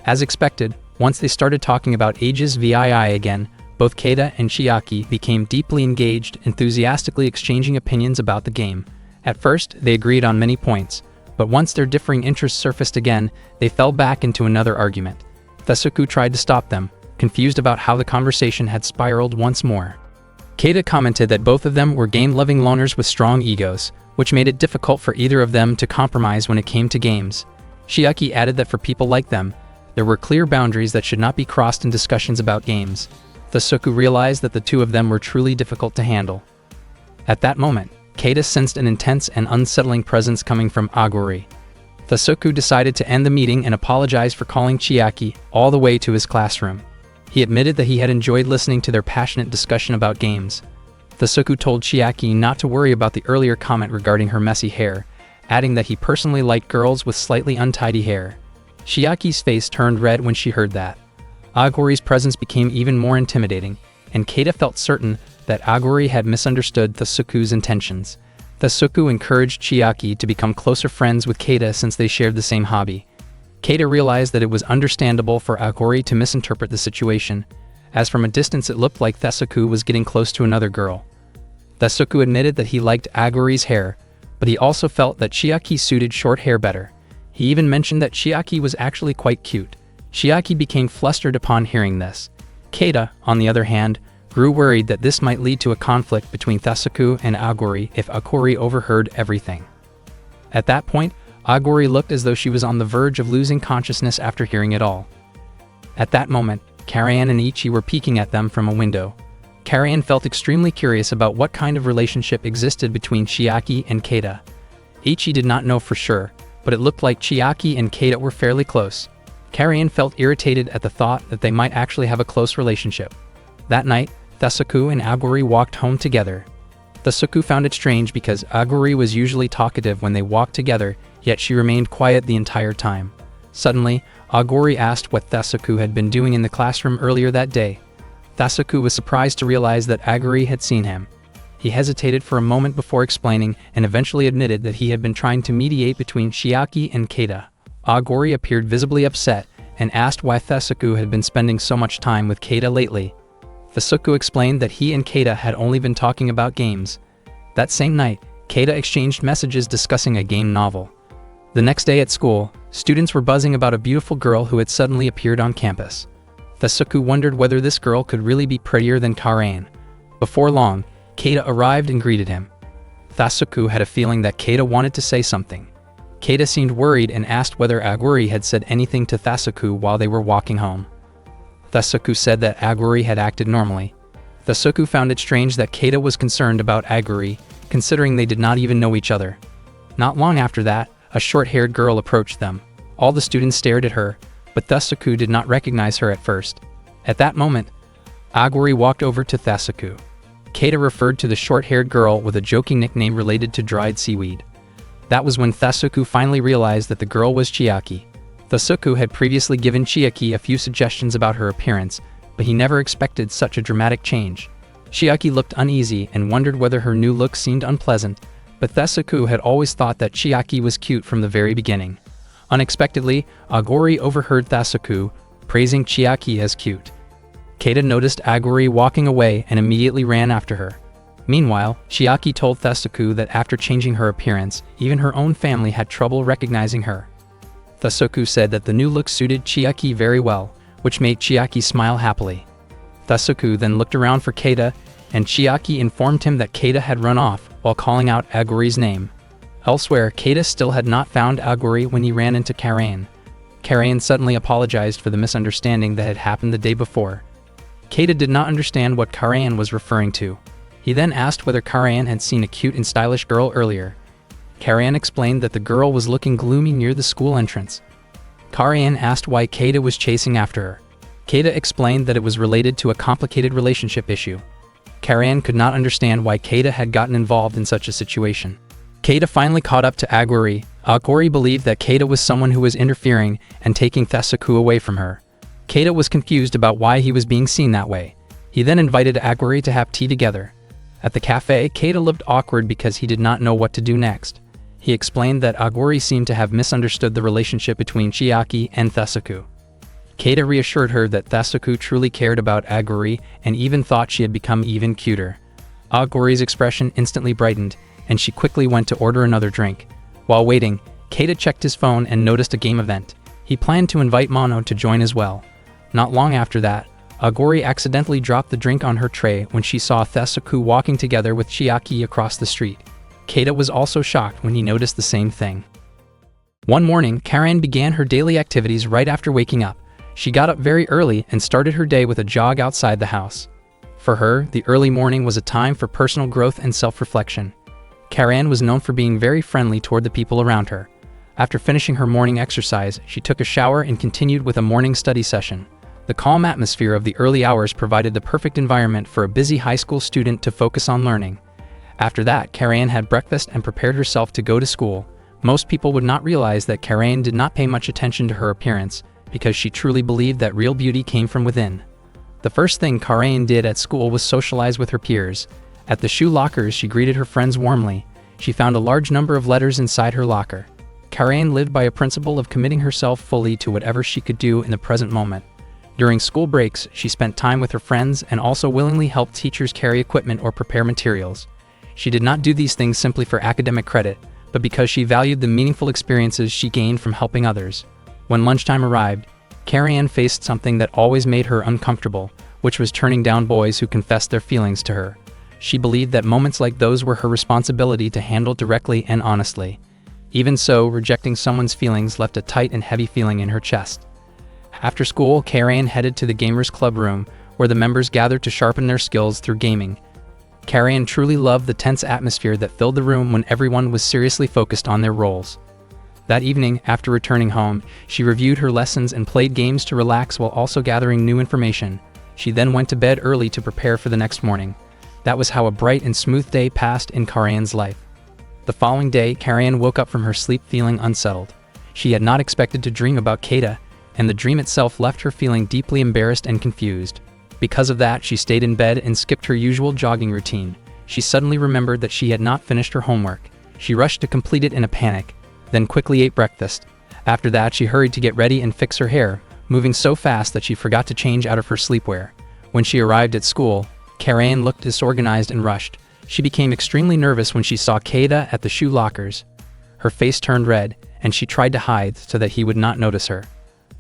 As expected, once they started talking about Aegis VII again, both Keita and Chiaki became deeply engaged, enthusiastically exchanging opinions about the game. At first, they agreed on many points, but once their differing interests surfaced again, they fell back into another argument. Thasuku tried to stop them, confused about how the conversation had spiraled once more. Keita commented that both of them were game-loving loners with strong egos, which made it difficult for either of them to compromise when it came to games. Chiaki added that for people like them, there were clear boundaries that should not be crossed in discussions about games. Thasuku realized that the two of them were truly difficult to handle. At that moment, Keita sensed an intense and unsettling presence coming from Aguri. Thasuku decided to end the meeting and apologize for calling Chiaki all the way to his classroom. He admitted that he had enjoyed listening to their passionate discussion about games. Thasuku told Chiaki not to worry about the earlier comment regarding her messy hair, adding that he personally liked girls with slightly untidy hair. Chiaki's face turned red when she heard that. Aguri's presence became even more intimidating, and Keita felt certain that Aguri had misunderstood Thasuku's intentions. Thasuku encouraged Chiaki to become closer friends with Keita since they shared the same hobby. Keita realized that it was understandable for Aguri to misinterpret the situation, as from a distance it looked like Thasuku was getting close to another girl. Thasuku admitted that he liked Aguri's hair, but he also felt that Chiaki suited short hair better. He even mentioned that Chiaki was actually quite cute. Chiaki became flustered upon hearing this. Keita, on the other hand, grew worried that this might lead to a conflict between Thasuku and Aguri if Aguri overheard everything. At that point, Aguri looked as though she was on the verge of losing consciousness after hearing it all. At that moment, Karayan and Ichi were peeking at them from a window. Karayan felt extremely curious about what kind of relationship existed between Chiaki and Keita. Ichi did not know for sure, but it looked like Chiaki and Keita were fairly close. Karayan felt irritated at the thought that they might actually have a close relationship. That night, Thasuku and Aguri walked home together. Thasuku found it strange because Aguri was usually talkative when they walked together, yet she remained quiet the entire time. Suddenly, Aguri asked what Thasuku had been doing in the classroom earlier that day. Thasuku was surprised to realize that Aguri had seen him. He hesitated for a moment before explaining and eventually admitted that he had been trying to mediate between Chiaki and Keita. Aguri appeared visibly upset and asked why Thasuku had been spending so much time with Keita lately. Thasuku explained that he and Keita had only been talking about games. That same night, Keita exchanged messages discussing a game novel. The next day at school, students were buzzing about a beautiful girl who had suddenly appeared on campus. Thasuku wondered whether this girl could really be prettier than Karayan. Before long, Keita arrived and greeted him. Thasuku had a feeling that Keita wanted to say something. Keita seemed worried and asked whether Aguri had said anything to Thasuku while they were walking home. Thasuku said that Aguri had acted normally. Thasuku found it strange that Keita was concerned about Aguri, considering they did not even know each other. Not long after that, a short-haired girl approached them. All the students stared at her, but Thasuku did not recognize her at first. At that moment, Aguri walked over to Thasuku. Keita referred to the short-haired girl with a joking nickname related to dried seaweed. That was when Thasuku finally realized that the girl was Chiaki. Thasuku had previously given Chiaki a few suggestions about her appearance, but he never expected such a dramatic change. Chiaki looked uneasy and wondered whether her new look seemed unpleasant, but Thasuku had always thought that Chiaki was cute from the very beginning. Unexpectedly, Aguri overheard Thasuku praising Chiaki as cute. Keita noticed Aguri walking away and immediately ran after her. Meanwhile, Chiaki told Thasuku that after changing her appearance, even her own family had trouble recognizing her. Thasuku said that the new look suited Chiaki very well, which made Chiaki smile happily. Thasuku then looked around for Keita, and Chiaki informed him that Keita had run off while calling out Aguri's name. Elsewhere, Keita still had not found Aguri when he ran into Karayan. Karayan suddenly apologized for the misunderstanding that had happened the day before. Keita did not understand what Karayan was referring to. He then asked whether Karayan had seen a cute and stylish girl earlier. Karayan explained that the girl was looking gloomy near the school entrance. Karayan asked why Keita was chasing after her. Keita explained that it was related to a complicated relationship issue. Karayan could not understand why Keita had gotten involved in such a situation. Keita finally caught up to Aguri. Aguri believed that Keita was someone who was interfering and taking Thasuku away from her. Keita was confused about why he was being seen that way. He then invited Aguri to have tea together. At the cafe, Keita looked awkward because he did not know what to do next. He explained that Aguri seemed to have misunderstood the relationship between Chiaki and Thasuku. Keita reassured her that Thasuku truly cared about Aguri and even thought she had become even cuter. Aguri's expression instantly brightened, and she quickly went to order another drink. While waiting, Keita checked his phone and noticed a game event. He planned to invite Mono to join as well. Not long after that, Aguri accidentally dropped the drink on her tray when she saw Thasuku walking together with Chiaki across the street. Keita was also shocked when he noticed the same thing. One morning, Karayan began her daily activities right after waking up. She got up very early and started her day with a jog outside the house. For her, the early morning was a time for personal growth and self-reflection. Karayan was known for being very friendly toward the people around her. After finishing her morning exercise, she took a shower and continued with a morning study session. The calm atmosphere of the early hours provided the perfect environment for a busy high school student to focus on learning. After that, Karayan had breakfast and prepared herself to go to school. Most people would not realize that Karayan did not pay much attention to her appearance because she truly believed that real beauty came from within. The first thing Karayan did at school was socialize with her peers. At the shoe lockers, she greeted her friends warmly. She found a large number of letters inside her locker. Karayan lived by a principle of committing herself fully to whatever she could do in the present moment. During school breaks, she spent time with her friends and also willingly helped teachers carry equipment or prepare materials. She did not do these things simply for academic credit, but because she valued the meaningful experiences she gained from helping others. When lunchtime arrived, Karayan faced something that always made her uncomfortable, which was turning down boys who confessed their feelings to her. She believed that moments like those were her responsibility to handle directly and honestly. Even so, rejecting someone's feelings left a tight and heavy feeling in her chest. After school, Karayan headed to the Gamers Club room, where the members gathered to sharpen their skills through gaming. Karayan truly loved the tense atmosphere that filled the room when everyone was seriously focused on their roles. That evening, after returning home, she reviewed her lessons and played games to relax while also gathering new information. She then went to bed early to prepare for the next morning. That was how a bright and smooth day passed in Karayan's life. The following day, Karayan woke up from her sleep feeling unsettled. She had not expected to dream about Keita, and the dream itself left her feeling deeply embarrassed and confused. Because of that, she stayed in bed and skipped her usual jogging routine. She suddenly remembered that she had not finished her homework. She rushed to complete it in a panic, then quickly ate breakfast. After that, she hurried to get ready and fix her hair, moving so fast that she forgot to change out of her sleepwear. When she arrived at school, Karayan looked disorganized and rushed. She became extremely nervous when she saw Keita at the shoe lockers. Her face turned red, and she tried to hide so that he would not notice her.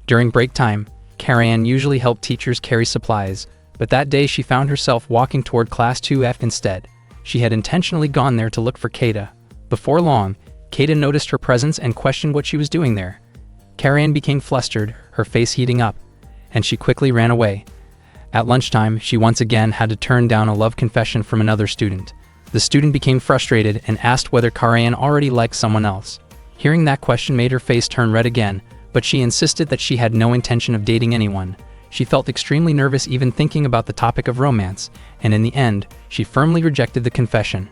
During break time, Karayan usually helped teachers carry supplies, but that day she found herself walking toward Class 2F instead. She had intentionally gone there to look for Keita. Before long, Keita noticed her presence and questioned what she was doing there. Karayan became flustered, her face heating up, and she quickly ran away. At lunchtime, she once again had to turn down a love confession from another student. The student became frustrated and asked whether Karayan already liked someone else. Hearing that question made her face turn red again, but she insisted that she had no intention of dating anyone. She felt extremely nervous even thinking about the topic of romance, and in the end, she firmly rejected the confession.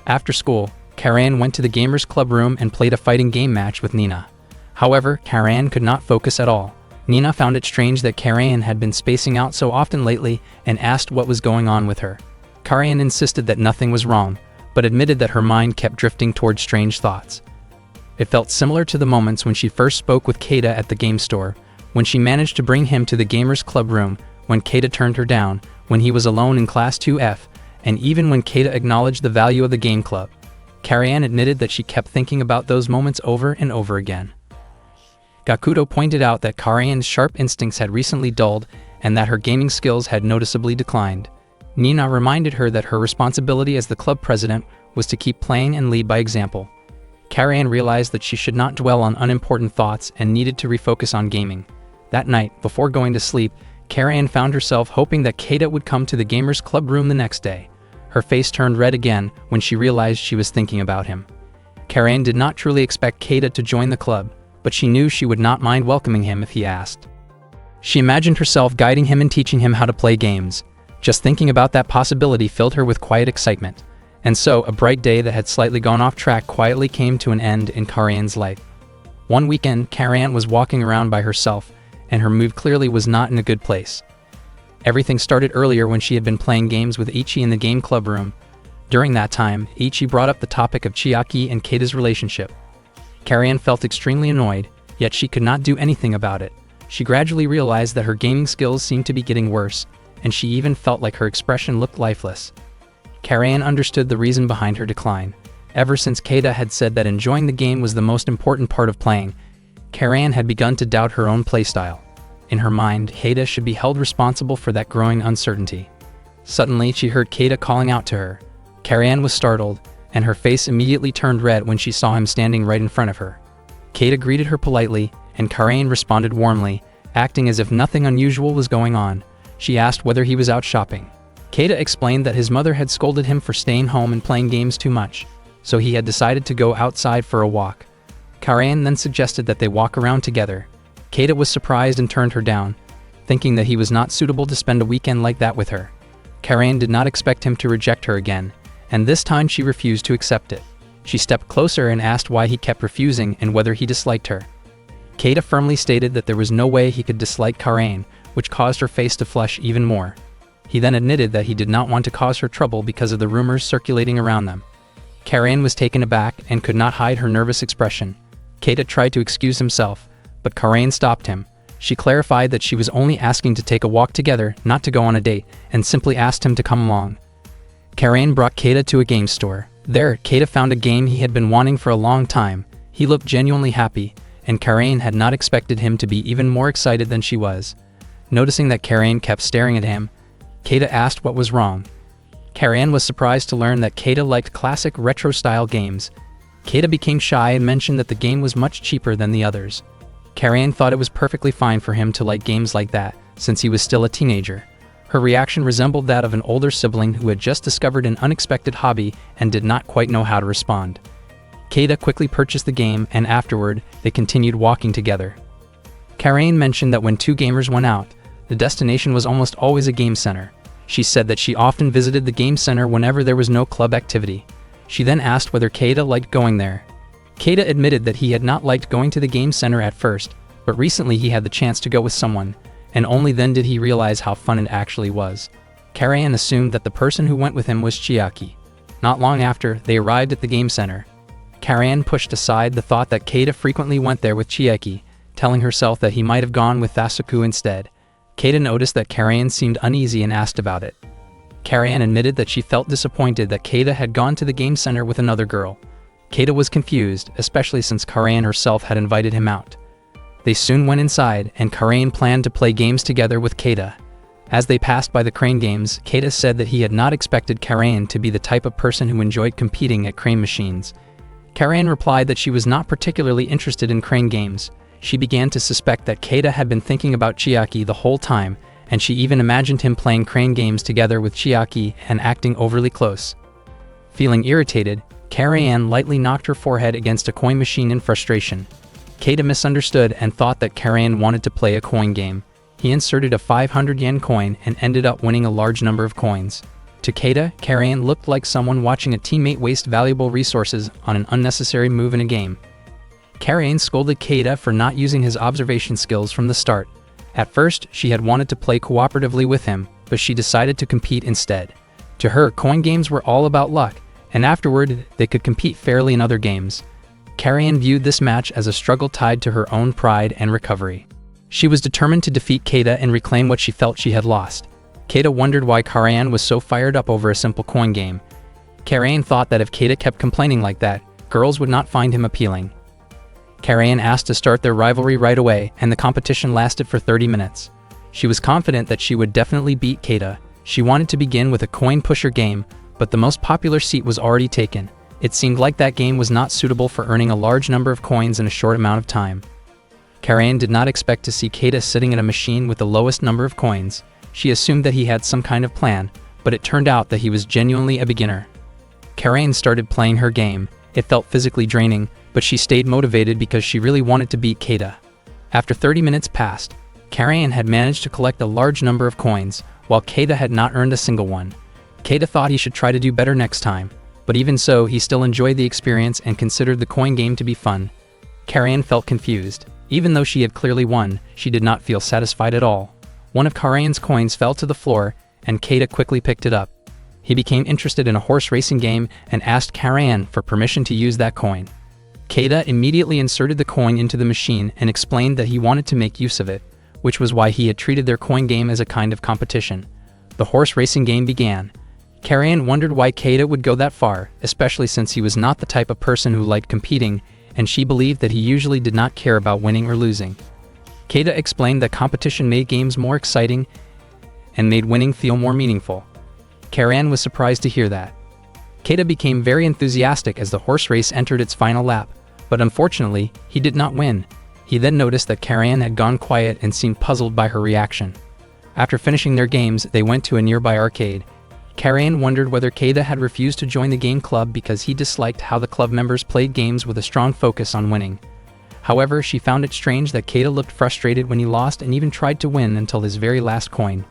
After school, Karayan went to the Gamers Club room and played a fighting game match with Nina. However, Karayan could not focus at all. Nina found it strange that Karayan had been spacing out so often lately and asked what was going on with her. Karayan insisted that nothing was wrong, but admitted that her mind kept drifting toward strange thoughts. It felt similar to the moments when she first spoke with Keita at the game store, when she managed to bring him to the Gamers Club room, when Keita turned her down, when he was alone in Class 2F, and even when Keita acknowledged the value of the game club. Karayan admitted that she kept thinking about those moments over and over again. Gakuto pointed out that Karayan's sharp instincts had recently dulled and that her gaming skills had noticeably declined. Nina reminded her that her responsibility as the club president was to keep playing and lead by example. Karayan realized that she should not dwell on unimportant thoughts and needed to refocus on gaming. That night, before going to sleep, Karayan found herself hoping that Keita would come to the Gamers Club room the next day. Her face turned red again when she realized she was thinking about him. Karayan did not truly expect Keita to join the club, but she knew she would not mind welcoming him if he asked. She imagined herself guiding him and teaching him how to play games. Just thinking about that possibility filled her with quiet excitement. And so, a bright day that had slightly gone off track quietly came to an end in Karayan's life. One weekend, Karayan was walking around by herself, and her mood clearly was not in a good place. Everything started earlier when she had been playing games with Ichi in the game club room. During that time, Ichi brought up the topic of Chiaki and Keita's relationship. Karayan felt extremely annoyed, yet she could not do anything about it. She gradually realized that her gaming skills seemed to be getting worse, and she even felt like her expression looked lifeless. Karayan understood the reason behind her decline. Ever since Keita had said that enjoying the game was the most important part of playing, Karayan had begun to doubt her own playstyle. In her mind, Keita should be held responsible for that growing uncertainty. Suddenly, she heard Keita calling out to her. Karayan was startled, and her face immediately turned red when she saw him standing right in front of her. Keita greeted her politely, and Karayan responded warmly, acting as if nothing unusual was going on. She asked whether he was out shopping. Keita explained that his mother had scolded him for staying home and playing games too much, so he had decided to go outside for a walk. Karayan then suggested that they walk around together. Keita was surprised and turned her down, thinking that he was not suitable to spend a weekend like that with her. Karayan did not expect him to reject her again, and this time she refused to accept it. She stepped closer and asked why he kept refusing and whether he disliked her. Keita firmly stated that there was no way he could dislike Karayan, which caused her face to flush even more. He then admitted that he did not want to cause her trouble because of the rumors circulating around them. Karayan was taken aback and could not hide her nervous expression. Keita tried to excuse himself, but Karayan stopped him. She clarified that she was only asking to take a walk together, not to go on a date, and simply asked him to come along. Karayan brought Keita to a game store. There, Keita found a game he had been wanting for a long time. He looked genuinely happy, and Karayan had not expected him to be even more excited than she was. Noticing that Karayan kept staring at him, Keita asked what was wrong. Karayan was surprised to learn that Keita liked classic retro-style games. Keita became shy and mentioned that the game was much cheaper than the others. Karayan thought it was perfectly fine for him to like games like that, since he was still a teenager. Her reaction resembled that of an older sibling who had just discovered an unexpected hobby and did not quite know how to respond. Keita quickly purchased the game, and afterward, they continued walking together. Karayan mentioned that when two gamers went out, the destination was almost always a game center. She said that she often visited the game center whenever there was no club activity. She then asked whether Keita liked going there. Keita admitted that he had not liked going to the game center at first, but recently he had the chance to go with someone, and only then did he realize how fun it actually was. Karayan assumed that the person who went with him was Chiaki. Not long after, they arrived at the game center. Karayan pushed aside the thought that Keita frequently went there with Chiaki, telling herself that he might have gone with Tasuku instead. Keita noticed that Karayan seemed uneasy and asked about it. Karayan admitted that she felt disappointed that Keita had gone to the game center with another girl. Keita was confused, especially since Karayan herself had invited him out. They soon went inside, and Karayan planned to play games together with Keita. As they passed by the crane games, Keita said that he had not expected Karayan to be the type of person who enjoyed competing at crane machines. Karayan replied that she was not particularly interested in crane games. She began to suspect that Keita had been thinking about Chiaki the whole time, and she even imagined him playing crane games together with Chiaki and acting overly close. Feeling irritated, Karayan lightly knocked her forehead against a coin machine in frustration. Keita misunderstood and thought that Karayan wanted to play a coin game. He inserted a 500 yen coin and ended up winning a large number of coins. To Keita, Karayan looked like someone watching a teammate waste valuable resources on an unnecessary move in a game. Karayan scolded Keita for not using his observation skills from the start. At first, she had wanted to play cooperatively with him, but she decided to compete instead. To her, coin games were all about luck, and afterward, they could compete fairly in other games. Karayan viewed this match as a struggle tied to her own pride and recovery. She was determined to defeat Keita and reclaim what she felt she had lost. Keita wondered why Karayan was so fired up over a simple coin game. Karayan thought that if Keita kept complaining like that, girls would not find him appealing. Karayan asked to start their rivalry right away, and the competition lasted for 30 minutes. She was confident that she would definitely beat Keita. She wanted to begin with a coin pusher game, but the most popular seat was already taken. It seemed like that game was not suitable for earning a large number of coins in a short amount of time. Karayan did not expect to see Keita sitting at a machine with the lowest number of coins. She assumed that he had some kind of plan, but it turned out that he was genuinely a beginner. Karayan started playing her game. It felt physically draining, but she stayed motivated because she really wanted to beat Keita. After 30 minutes passed, Karayan had managed to collect a large number of coins, while Keita had not earned a single one. Keita thought he should try to do better next time, but even so, he still enjoyed the experience and considered the coin game to be fun. Karayan felt confused. Even though she had clearly won, she did not feel satisfied at all. One of Karayan's coins fell to the floor, and Keita quickly picked it up. He became interested in a horse racing game and asked Karayan for permission to use that coin. Keita immediately inserted the coin into the machine and explained that he wanted to make use of it, which was why he had treated their coin game as a kind of competition. The horse racing game began. Karayan wondered why Keita would go that far, especially since he was not the type of person who liked competing, and she believed that he usually did not care about winning or losing. Keita explained that competition made games more exciting and made winning feel more meaningful. Karayan was surprised to hear that. Keita became very enthusiastic as the horse race entered its final lap, but unfortunately, he did not win. He then noticed that Karayan had gone quiet and seemed puzzled by her reaction. After finishing their games, they went to a nearby arcade. Karayan wondered whether Keita had refused to join the game club because he disliked how the club members played games with a strong focus on winning. However, she found it strange that Keita looked frustrated when he lost and even tried to win until his very last coin.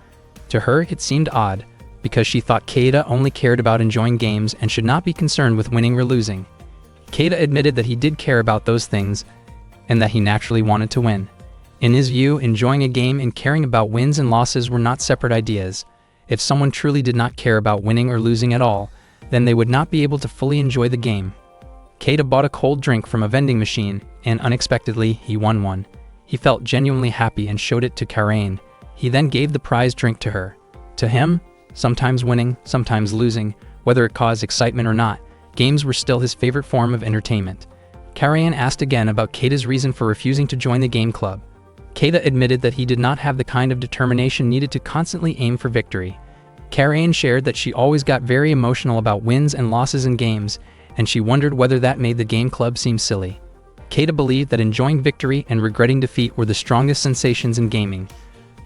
To her, it seemed odd, because she thought Keita only cared about enjoying games and should not be concerned with winning or losing. Keita admitted that he did care about those things, and that he naturally wanted to win. In his view, enjoying a game and caring about wins and losses were not separate ideas. If someone truly did not care about winning or losing at all, then they would not be able to fully enjoy the game. Keita bought a cold drink from a vending machine, and unexpectedly, he won one. He felt genuinely happy and showed it to Karain. He then gave the prize drink to her. To him, sometimes winning, sometimes losing, whether it caused excitement or not, games were still his favorite form of entertainment. Karain asked again about Keita's reason for refusing to join the game club. Keita admitted that he did not have the kind of determination needed to constantly aim for victory. Karain shared that she always got very emotional about wins and losses in games, and she wondered whether that made the game club seem silly. Keita believed that enjoying victory and regretting defeat were the strongest sensations in gaming.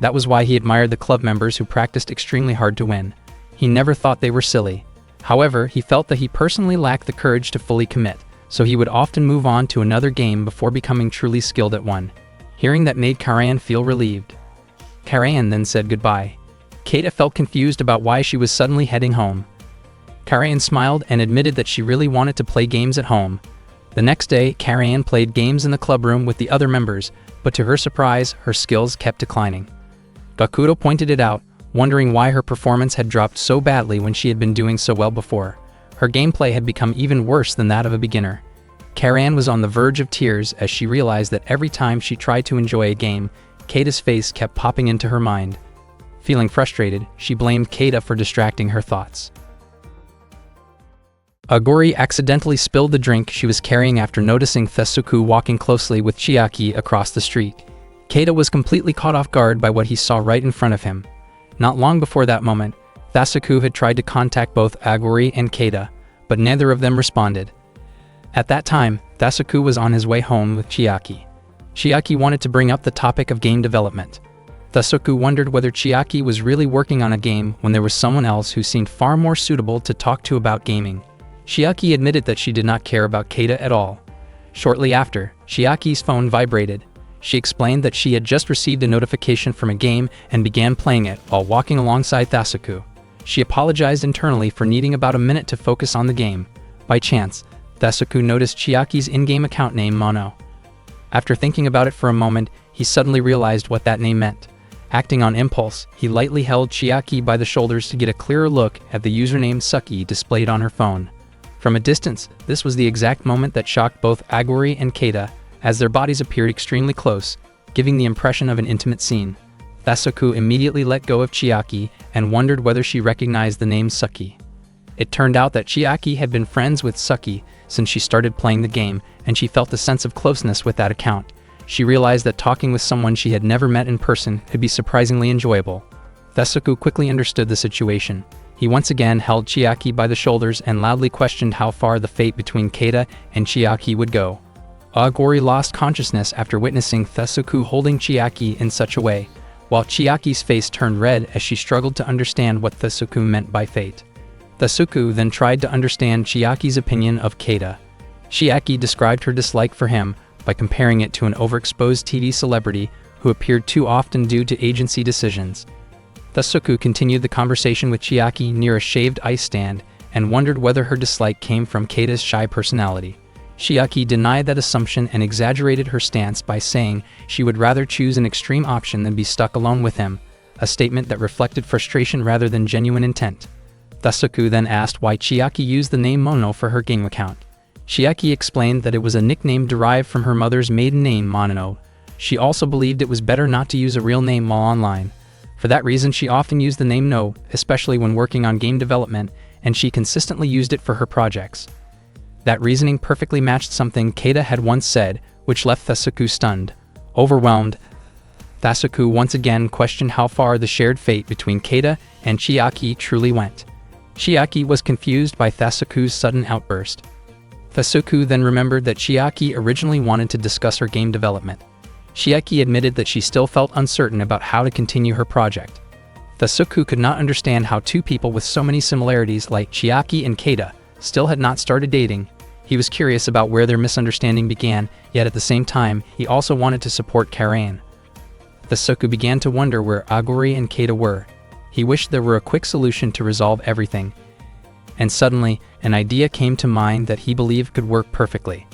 That was why he admired the club members who practiced extremely hard to win. He never thought they were silly. However, he felt that he personally lacked the courage to fully commit, so he would often move on to another game before becoming truly skilled at one. Hearing that made Karain feel relieved. Karain then said goodbye. Keita felt confused about why she was suddenly heading home. Karain smiled and admitted that she really wanted to play games at home. The next day, Karain played games in the club room with the other members, but to her surprise, her skills kept declining. Gakuro pointed it out, wondering why her performance had dropped so badly when she had been doing so well before. Her gameplay had become even worse than that of a beginner. Karain was on the verge of tears as she realized that every time she tried to enjoy a game, Keita's face kept popping into her mind. Feeling frustrated, she blamed Keita for distracting her thoughts. Aguri accidentally spilled the drink she was carrying after noticing Thesuku walking closely with Chiaki across the street. Keita was completely caught off guard by what he saw right in front of him. Not long before that moment, Thesuku had tried to contact both Aguri and Keita, but neither of them responded. At that time, Thesuku was on his way home with Chiaki. Chiaki wanted to bring up the topic of game development. Thesuku wondered whether Chiaki was really working on a game when there was someone else who seemed far more suitable to talk to about gaming. Chiaki admitted that she did not care about Keita at all. Shortly after, Chiaki's phone vibrated. She explained that she had just received a notification from a game and began playing it while walking alongside Thesuku. She apologized internally for needing about a minute to focus on the game. By chance, Thesuku noticed Chiaki's in-game account name Mono. After thinking about it for a moment, he suddenly realized what that name meant. Acting on impulse, he lightly held Chiaki by the shoulders to get a clearer look at the username Suki displayed on her phone. From a distance, this was the exact moment that shocked both Aguri and Keita, as their bodies appeared extremely close, giving the impression of an intimate scene. Thesuku immediately let go of Chiaki and wondered whether she recognized the name Suki. It turned out that Chiaki had been friends with Suki since she started playing the game, and she felt a sense of closeness with that account. She realized that talking with someone she had never met in person could be surprisingly enjoyable. Thesuku quickly understood the situation. He once again held Chiaki by the shoulders and loudly questioned how far the fate between Keita and Chiaki would go. Aguri lost consciousness after witnessing Thesuku holding Chiaki in such a way, while Chiaki's face turned red as she struggled to understand what Thesuku meant by fate. Thesuku then tried to understand Chiaki's opinion of Keita. Chiaki described her dislike for him by comparing it to an overexposed TV celebrity who appeared too often due to agency decisions. Thesuku continued the conversation with Chiaki near a shaved ice stand and wondered whether her dislike came from Keita's shy personality. Chiaki denied that assumption and exaggerated her stance by saying she would rather choose an extreme option than be stuck alone with him, a statement that reflected frustration rather than genuine intent. Thesuku then asked why Chiaki used the name Mono for her game account. Chiaki explained that it was a nickname derived from her mother's maiden name Mono. She also believed it was better not to use a real name while online. For that reason, she often used the name No, especially when working on game development, and she consistently used it for her projects. That reasoning perfectly matched something Keita had once said, which left Thesuku stunned. Overwhelmed, Thesuku once again questioned how far the shared fate between Keita and Chiaki truly went. Chiaki was confused by Thesuku's sudden outburst. Thesuku then remembered that Chiaki originally wanted to discuss her game development. Chiaki admitted that she still felt uncertain about how to continue her project. Thesuku could not understand how two people with so many similarities like Chiaki and Keita still had not started dating. He was curious about where their misunderstanding began, yet at the same time, he also wanted to support Karain. Thesuku began to wonder where Aguri and Keita were. He wished there were a quick solution to resolve everything. And suddenly, an idea came to mind that he believed could work perfectly.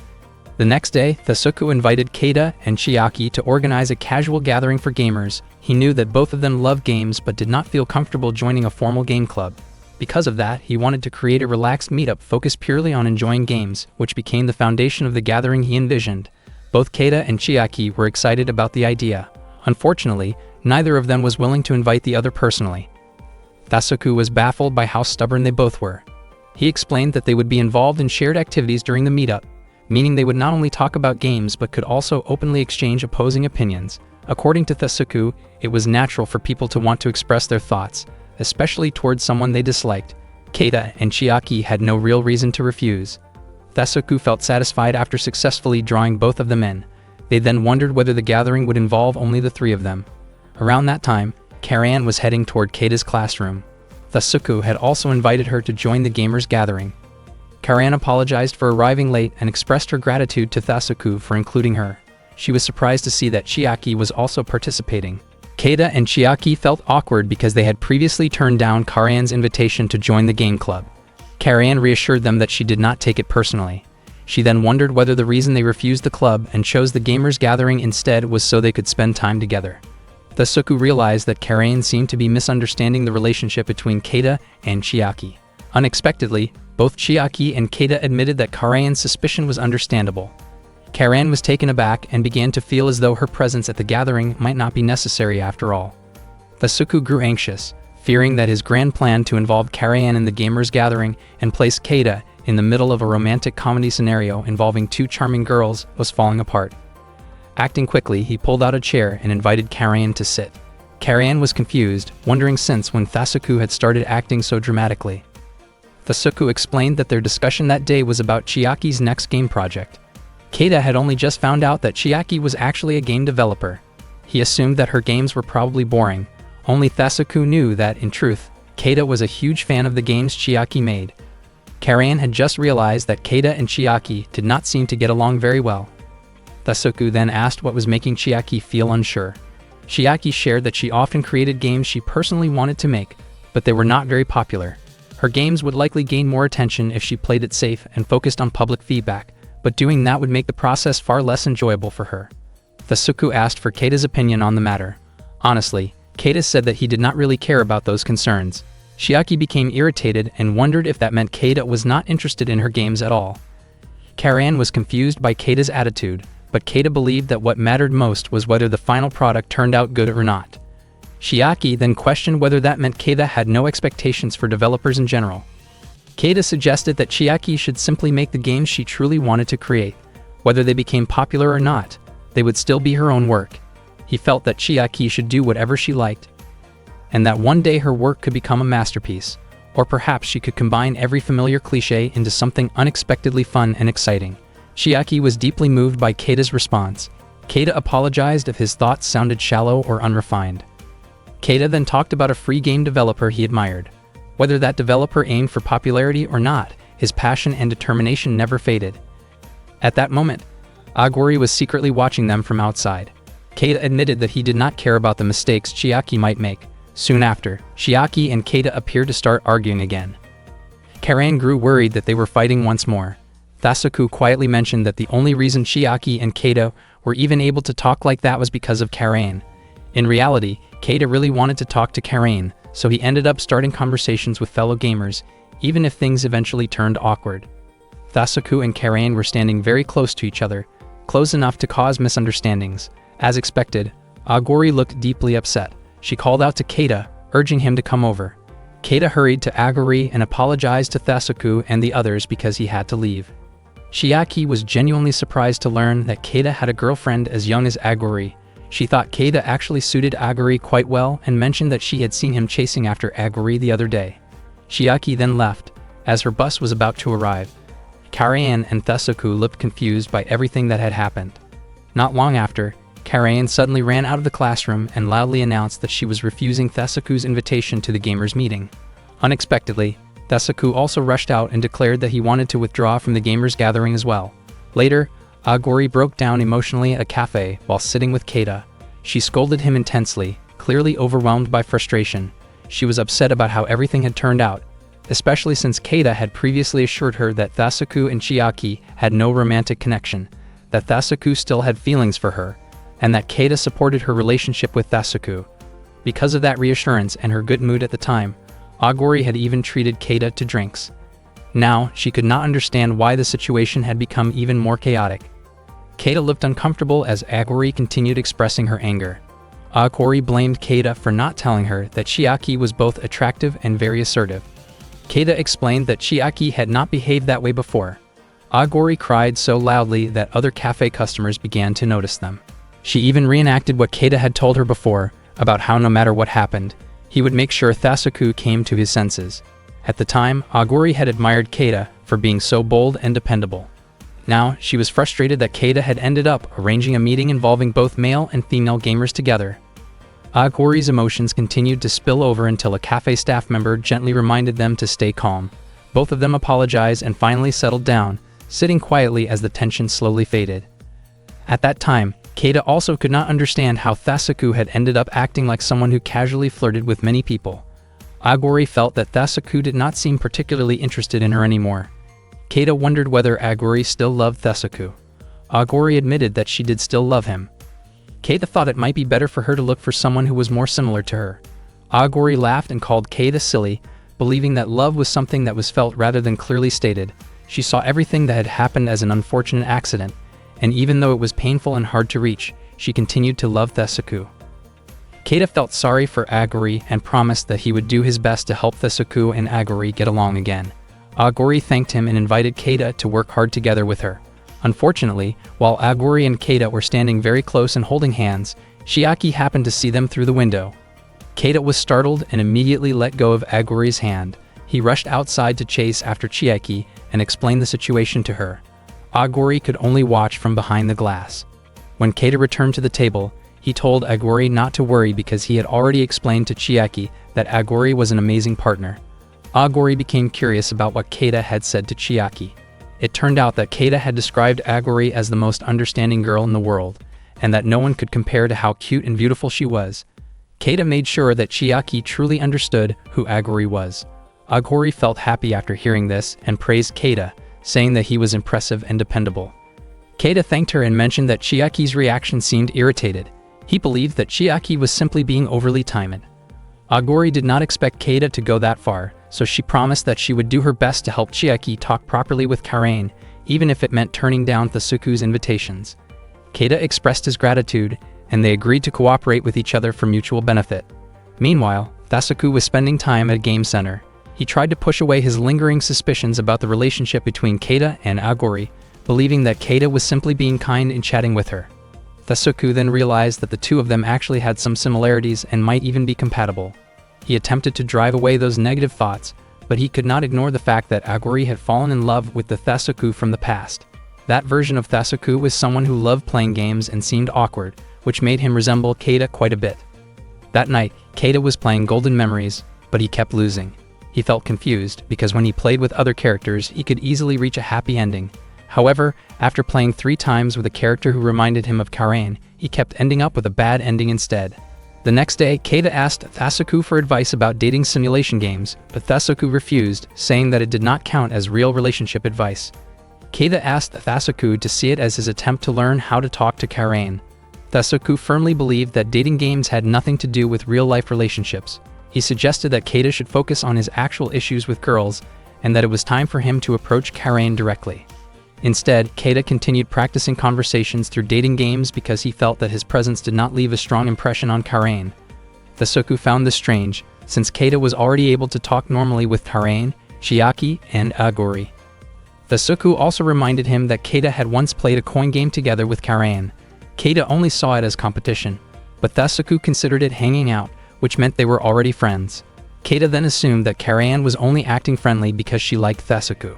The next day, Thasuku invited Keita and Chiaki to organize a casual gathering for gamers. He knew that both of them loved games but did not feel comfortable joining a formal game club. Because of that, he wanted to create a relaxed meetup focused purely on enjoying games, which became the foundation of the gathering he envisioned. Both Keita and Chiaki were excited about the idea. Unfortunately, neither of them was willing to invite the other personally. Thasuku was baffled by how stubborn they both were. He explained that they would be involved in shared activities during the meetup, meaning they would not only talk about games but could also openly exchange opposing opinions. According to Thasuku, it was natural for people to want to express their thoughts, especially towards someone they disliked. Keita and Chiaki had no real reason to refuse. Thasuku felt satisfied after successfully drawing both of them in. They then wondered whether the gathering would involve only the three of them. Around that time, Karan was heading toward Keita's classroom. Thasuku had also invited her to join the gamers' gathering. Karan apologized for arriving late and expressed her gratitude to Thasuku for including her. She was surprised to see that Chiaki was also participating. Keita and Chiaki felt awkward because they had previously turned down Karan's invitation to join the game club. Karan reassured them that she did not take it personally. She then wondered whether the reason they refused the club and chose the gamers' gathering instead was so they could spend time together. Thasuku realized that Karan seemed to be misunderstanding the relationship between Keita and Chiaki. Unexpectedly, both Chiaki and Keita admitted that Karan's suspicion was understandable. Karan was taken aback and began to feel as though her presence at the gathering might not be necessary after all. Thasuku grew anxious, fearing that his grand plan to involve Karan in the gamers' gathering and place Keita in the middle of a romantic comedy scenario involving two charming girls was falling apart. Acting quickly, he pulled out a chair and invited Karan to sit. Karan was confused, wondering since when Thasuku had started acting so dramatically. Thasuku explained that their discussion that day was about Chiaki's next game project. Keita had only just found out that Chiaki was actually a game developer. He assumed that her games were probably boring. Only Thasuku knew that, in truth, Keita was a huge fan of the games Chiaki made. Karan had just realized that Keita and Chiaki did not seem to get along very well. Thasuku then asked what was making Chiaki feel unsure. Chiaki shared that she often created games she personally wanted to make, but they were not very popular. Her games would likely gain more attention if she played it safe and focused on public feedback, but doing that would make the process far less enjoyable for her. Thasuku asked for Keita's opinion on the matter. Honestly, Keita said that he did not really care about those concerns. Chiaki became irritated and wondered if that meant Keita was not interested in her games at all. Karan was confused by Keita's attitude, but Keita believed that what mattered most was whether the final product turned out good or not. Chiaki then questioned whether that meant Keita had no expectations for developers in general. Keita suggested that Chiaki should simply make the games she truly wanted to create. Whether they became popular or not, they would still be her own work. He felt that Chiaki should do whatever she liked, and that one day her work could become a masterpiece, or perhaps she could combine every familiar cliché into something unexpectedly fun and exciting. Chiaki was deeply moved by Keita's response. Keita apologized if his thoughts sounded shallow or unrefined. Keita then talked about a free game developer he admired. Whether that developer aimed for popularity or not, his passion and determination never faded. At that moment, Aguri was secretly watching them from outside. Keita admitted that he did not care about the mistakes Chiaki might make. Soon after, Chiaki and Keita appeared to start arguing again. Karan grew worried that they were fighting once more. Thasuku quietly mentioned that the only reason Chiaki and Keita were even able to talk like that was because of Karan. In reality, Keita really wanted to talk to Karan, so he ended up starting conversations with fellow gamers, even if things eventually turned awkward. Thasuku and Karan were standing very close to each other, close enough to cause misunderstandings. As expected, Aguri looked deeply upset. She called out to Keita, urging him to come over. Keita hurried to Aguri and apologized to Thasuku and the others because he had to leave. Chiaki was genuinely surprised to learn that Keita had a girlfriend as young as Aguri. She thought Keita actually suited Aguri quite well and mentioned that she had seen him chasing after Aguri the other day. Chiaki then left, as her bus was about to arrive. Karan and Thasuku looked confused by everything that had happened. Not long after, Karan suddenly ran out of the classroom and loudly announced that she was refusing Thasuku's invitation to the gamers' meeting. Unexpectedly, Thasuku also rushed out and declared that he wanted to withdraw from the gamers' gathering as well. Later, Aguri broke down emotionally at a cafe while sitting with Keita. She scolded him intensely, clearly overwhelmed by frustration. She was upset about how everything had turned out, especially since Keita had previously assured her that Thasuku and Chiaki had no romantic connection. that Thasuku still had feelings for her, and that Keita supported her relationship with Thasuku. Because of that reassurance and her good mood at the time, Aguri had even treated Keita to drinks. Now, she could not understand why the situation had become even more chaotic. Keita looked uncomfortable as Aguri continued expressing her anger. Aguri blamed Keita for not telling her that Chiaki was both attractive and very assertive. Keita explained that Chiaki had not behaved that way before. Aguri cried so loudly that other cafe customers began to notice them. She even reenacted what Keita had told her before, about how no matter what happened, he would make sure Thasuku came to his senses. At the time, Aguri had admired Keita for being so bold and dependable. Now, she was frustrated that Keita had ended up arranging a meeting involving both male and female gamers together. Aguri's emotions continued to spill over until a cafe staff member gently reminded them to stay calm. Both of them apologized and finally settled down, sitting quietly as the tension slowly faded. At that time, Keita also could not understand how Thasuku had ended up acting like someone who casually flirted with many people. Aguri felt that Thasuku did not seem particularly interested in her anymore. Keita wondered whether Aguri still loved Thasuku. Aguri admitted that she did still love him. Keita thought it might be better for her to look for someone who was more similar to her. Aguri laughed and called Keita silly, believing that love was something that was felt rather than clearly stated. She saw everything that had happened as an unfortunate accident, and even though it was painful and hard to reach, she continued to love Thasuku. Keita felt sorry for Aguri and promised that he would do his best to help Thasuku and Aguri get along again. Aguri thanked him and invited Keita to work hard together with her. Unfortunately, while Aguri and Keita were standing very close and holding hands, Chiaki happened to see them through the window. Keita was startled and immediately let go of Aguri's hand. He rushed outside to chase after Chiaki and explained the situation to her. Aguri could only watch from behind the glass. When Keita returned to the table, he told Aguri not to worry because he had already explained to Chiaki that Aguri was an amazing partner. Aguri became curious about what Keita had said to Chiaki. It turned out that Keita had described Aguri as the most understanding girl in the world, and that no one could compare to how cute and beautiful she was. Keita made sure that Chiaki truly understood who Aguri was. Aguri felt happy after hearing this and praised Keita, saying that he was impressive and dependable. Keita thanked her and mentioned that Chiaki's reaction seemed irritated. He believed that Chiaki was simply being overly timid. Aguri did not expect Keita to go that far, so she promised that she would do her best to help Chiaki talk properly with Karain, even if it meant turning down Thasuku's invitations. Keita expressed his gratitude, and they agreed to cooperate with each other for mutual benefit. Meanwhile, Thasuku was spending time at a game center. He tried to push away his lingering suspicions about the relationship between Keita and Aguri, believing that Keita was simply being kind in chatting with her. Thasuku then realized that the two of them actually had some similarities and might even be compatible. He attempted to drive away those negative thoughts, but he could not ignore the fact that Aguri had fallen in love with the Thasuku from the past. That version of Thasuku was someone who loved playing games and seemed awkward, which made him resemble Keita quite a bit. That night, Keita was playing Golden Memories, but he kept losing. He felt confused because when he played with other characters, he could easily reach a happy ending. However, after playing 3 times with a character who reminded him of Karain, he kept ending up with a bad ending instead. The next day, Keita asked Thasuku for advice about dating simulation games, but Thasuku refused, saying that it did not count as real relationship advice. Keita asked Thasuku to see it as his attempt to learn how to talk to Karain. Thasuku firmly believed that dating games had nothing to do with real-life relationships. He suggested that Keita should focus on his actual issues with girls, and that it was time for him to approach Karain directly. Instead, Keita continued practicing conversations through dating games because he felt that his presence did not leave a strong impression on Karain. Thasuku found this strange, since Keita was already able to talk normally with Karain, Chiaki, and Aguri. Thasuku also reminded him that Keita had once played a coin game together with Karain. Keita only saw it as competition, but Thasuku considered it hanging out, which meant they were already friends. Keita then assumed that Karain was only acting friendly because she liked Thasuku.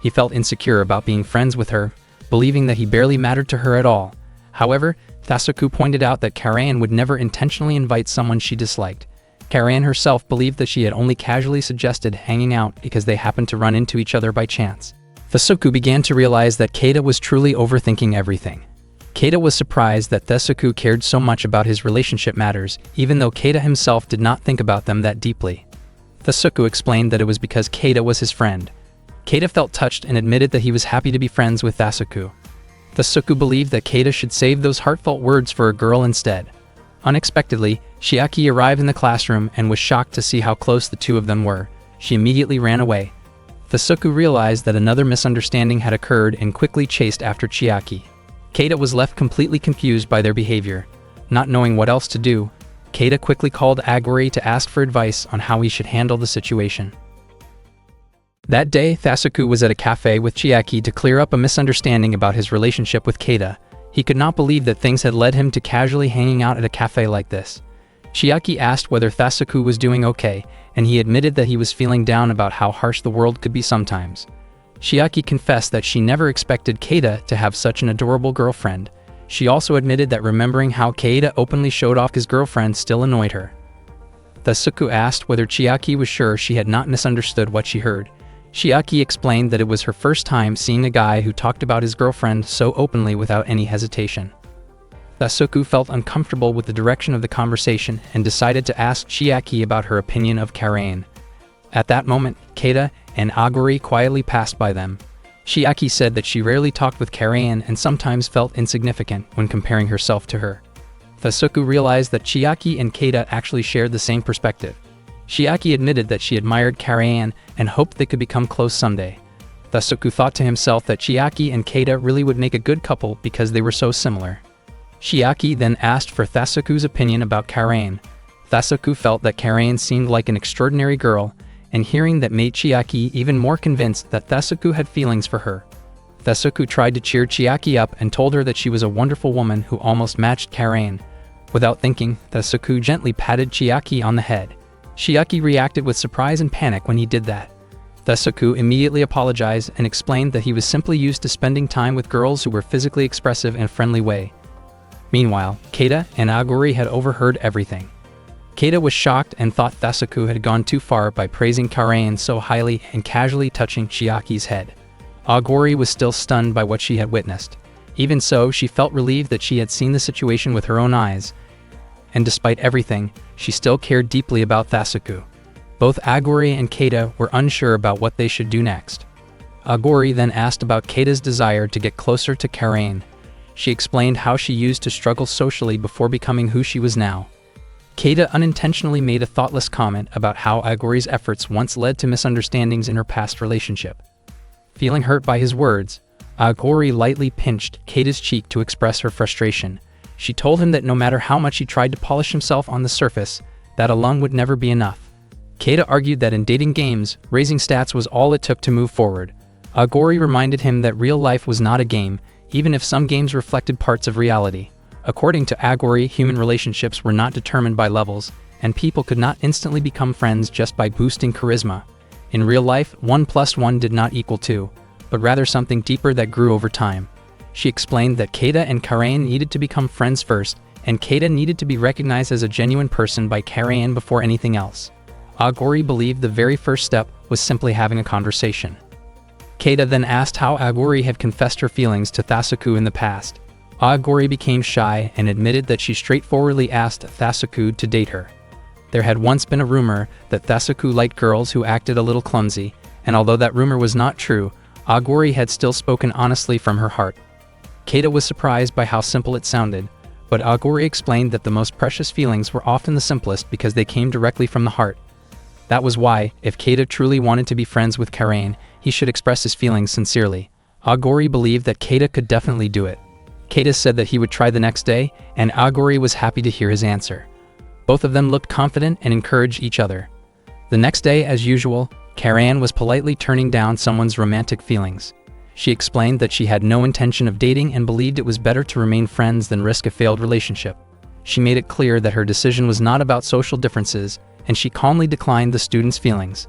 He felt insecure about being friends with her, believing that he barely mattered to her at all. However, Thasuku pointed out that Karain would never intentionally invite someone she disliked. Karain herself believed that she had only casually suggested hanging out because they happened to run into each other by chance. Thasuku began to realize that Keita was truly overthinking everything. Keita was surprised that Thasuku cared so much about his relationship matters, even though Keita himself did not think about them that deeply. Thasuku explained that it was because Keita was his friend. Keita felt touched and admitted that he was happy to be friends with Thasuku. Thasuku believed that Keita should save those heartfelt words for a girl instead. Unexpectedly, Chiaki arrived in the classroom and was shocked to see how close the two of them were. She immediately ran away. Thasuku realized that another misunderstanding had occurred and quickly chased after Chiaki. Keita was left completely confused by their behavior. Not knowing what else to do, Keita quickly called Aguri to ask for advice on how he should handle the situation. That day, Thasuku was at a cafe with Chiaki to clear up a misunderstanding about his relationship with Keita. He could not believe that things had led him to casually hanging out at a cafe like this. Chiaki asked whether Thasuku was doing okay, and he admitted that he was feeling down about how harsh the world could be sometimes. Chiaki confessed that she never expected Keita to have such an adorable girlfriend. She also admitted that remembering how Keita openly showed off his girlfriend still annoyed her. Thasuku asked whether Chiaki was sure she had not misunderstood what she heard. Chiaki explained that it was her first time seeing a guy who talked about his girlfriend so openly without any hesitation. Thasuku felt uncomfortable with the direction of the conversation and decided to ask Chiaki about her opinion of Karain. At that moment, Keita and Aguri quietly passed by them. Chiaki said that she rarely talked with Karain and sometimes felt insignificant when comparing herself to her. Thasuku realized that Chiaki and Keita actually shared the same perspective. Chiaki admitted that she admired Karain and hoped they could become close someday. Thasuku thought to himself that Chiaki and Keita really would make a good couple because they were so similar. Chiaki then asked for Thasuku's opinion about Karain. Thasuku felt that Karain seemed like an extraordinary girl, and hearing that made Chiaki even more convinced that Thasuku had feelings for her. Thasuku tried to cheer Chiaki up and told her that she was a wonderful woman who almost matched Karain. Without thinking, Thasuku gently patted Chiaki on the head. Chiaki reacted with surprise and panic when he did that. Thasuku immediately apologized and explained that he was simply used to spending time with girls who were physically expressive in a friendly way. Meanwhile, Keita and Aguri had overheard everything. Keita was shocked and thought Thasuku had gone too far by praising Karain so highly and casually touching Chiaki's head. Aguri was still stunned by what she had witnessed. Even so, she felt relieved that she had seen the situation with her own eyes. And despite everything, she still cared deeply about Thasuku. Both Aguri and Keita were unsure about what they should do next. Aguri then asked about Keita's desire to get closer to Karain. She explained how she used to struggle socially before becoming who she was now. Keita unintentionally made a thoughtless comment about how Aguri's efforts once led to misunderstandings in her past relationship. Feeling hurt by his words, Aguri lightly pinched Keita's cheek to express her frustration. She told him that no matter how much he tried to polish himself on the surface, that alone would never be enough. Keita argued that in dating games, raising stats was all it took to move forward. Aguri reminded him that real life was not a game, even if some games reflected parts of reality. According to Aguri, human relationships were not determined by levels, and people could not instantly become friends just by boosting charisma. In real life, 1 + 1 did not equal 2, but rather something deeper that grew over time. She explained that Keita and Karain needed to become friends first, and Keita needed to be recognized as a genuine person by Karain before anything else. Aguri believed the very first step was simply having a conversation. Keita then asked how Aguri had confessed her feelings to Thasuku in the past. Aguri became shy and admitted that she straightforwardly asked Thasuku to date her. There had once been a rumor that Thasuku liked girls who acted a little clumsy, and although that rumor was not true, Aguri had still spoken honestly from her heart. Keita was surprised by how simple it sounded, but Aguri explained that the most precious feelings were often the simplest because they came directly from the heart. That was why, if Keita truly wanted to be friends with Karain, he should express his feelings sincerely. Aguri believed that Keita could definitely do it. Keita said that he would try the next day, and Aguri was happy to hear his answer. Both of them looked confident and encouraged each other. The next day, as usual, Karain was politely turning down someone's romantic feelings. She explained that she had no intention of dating and believed it was better to remain friends than risk a failed relationship. She made it clear that her decision was not about social differences, and she calmly declined the student's feelings.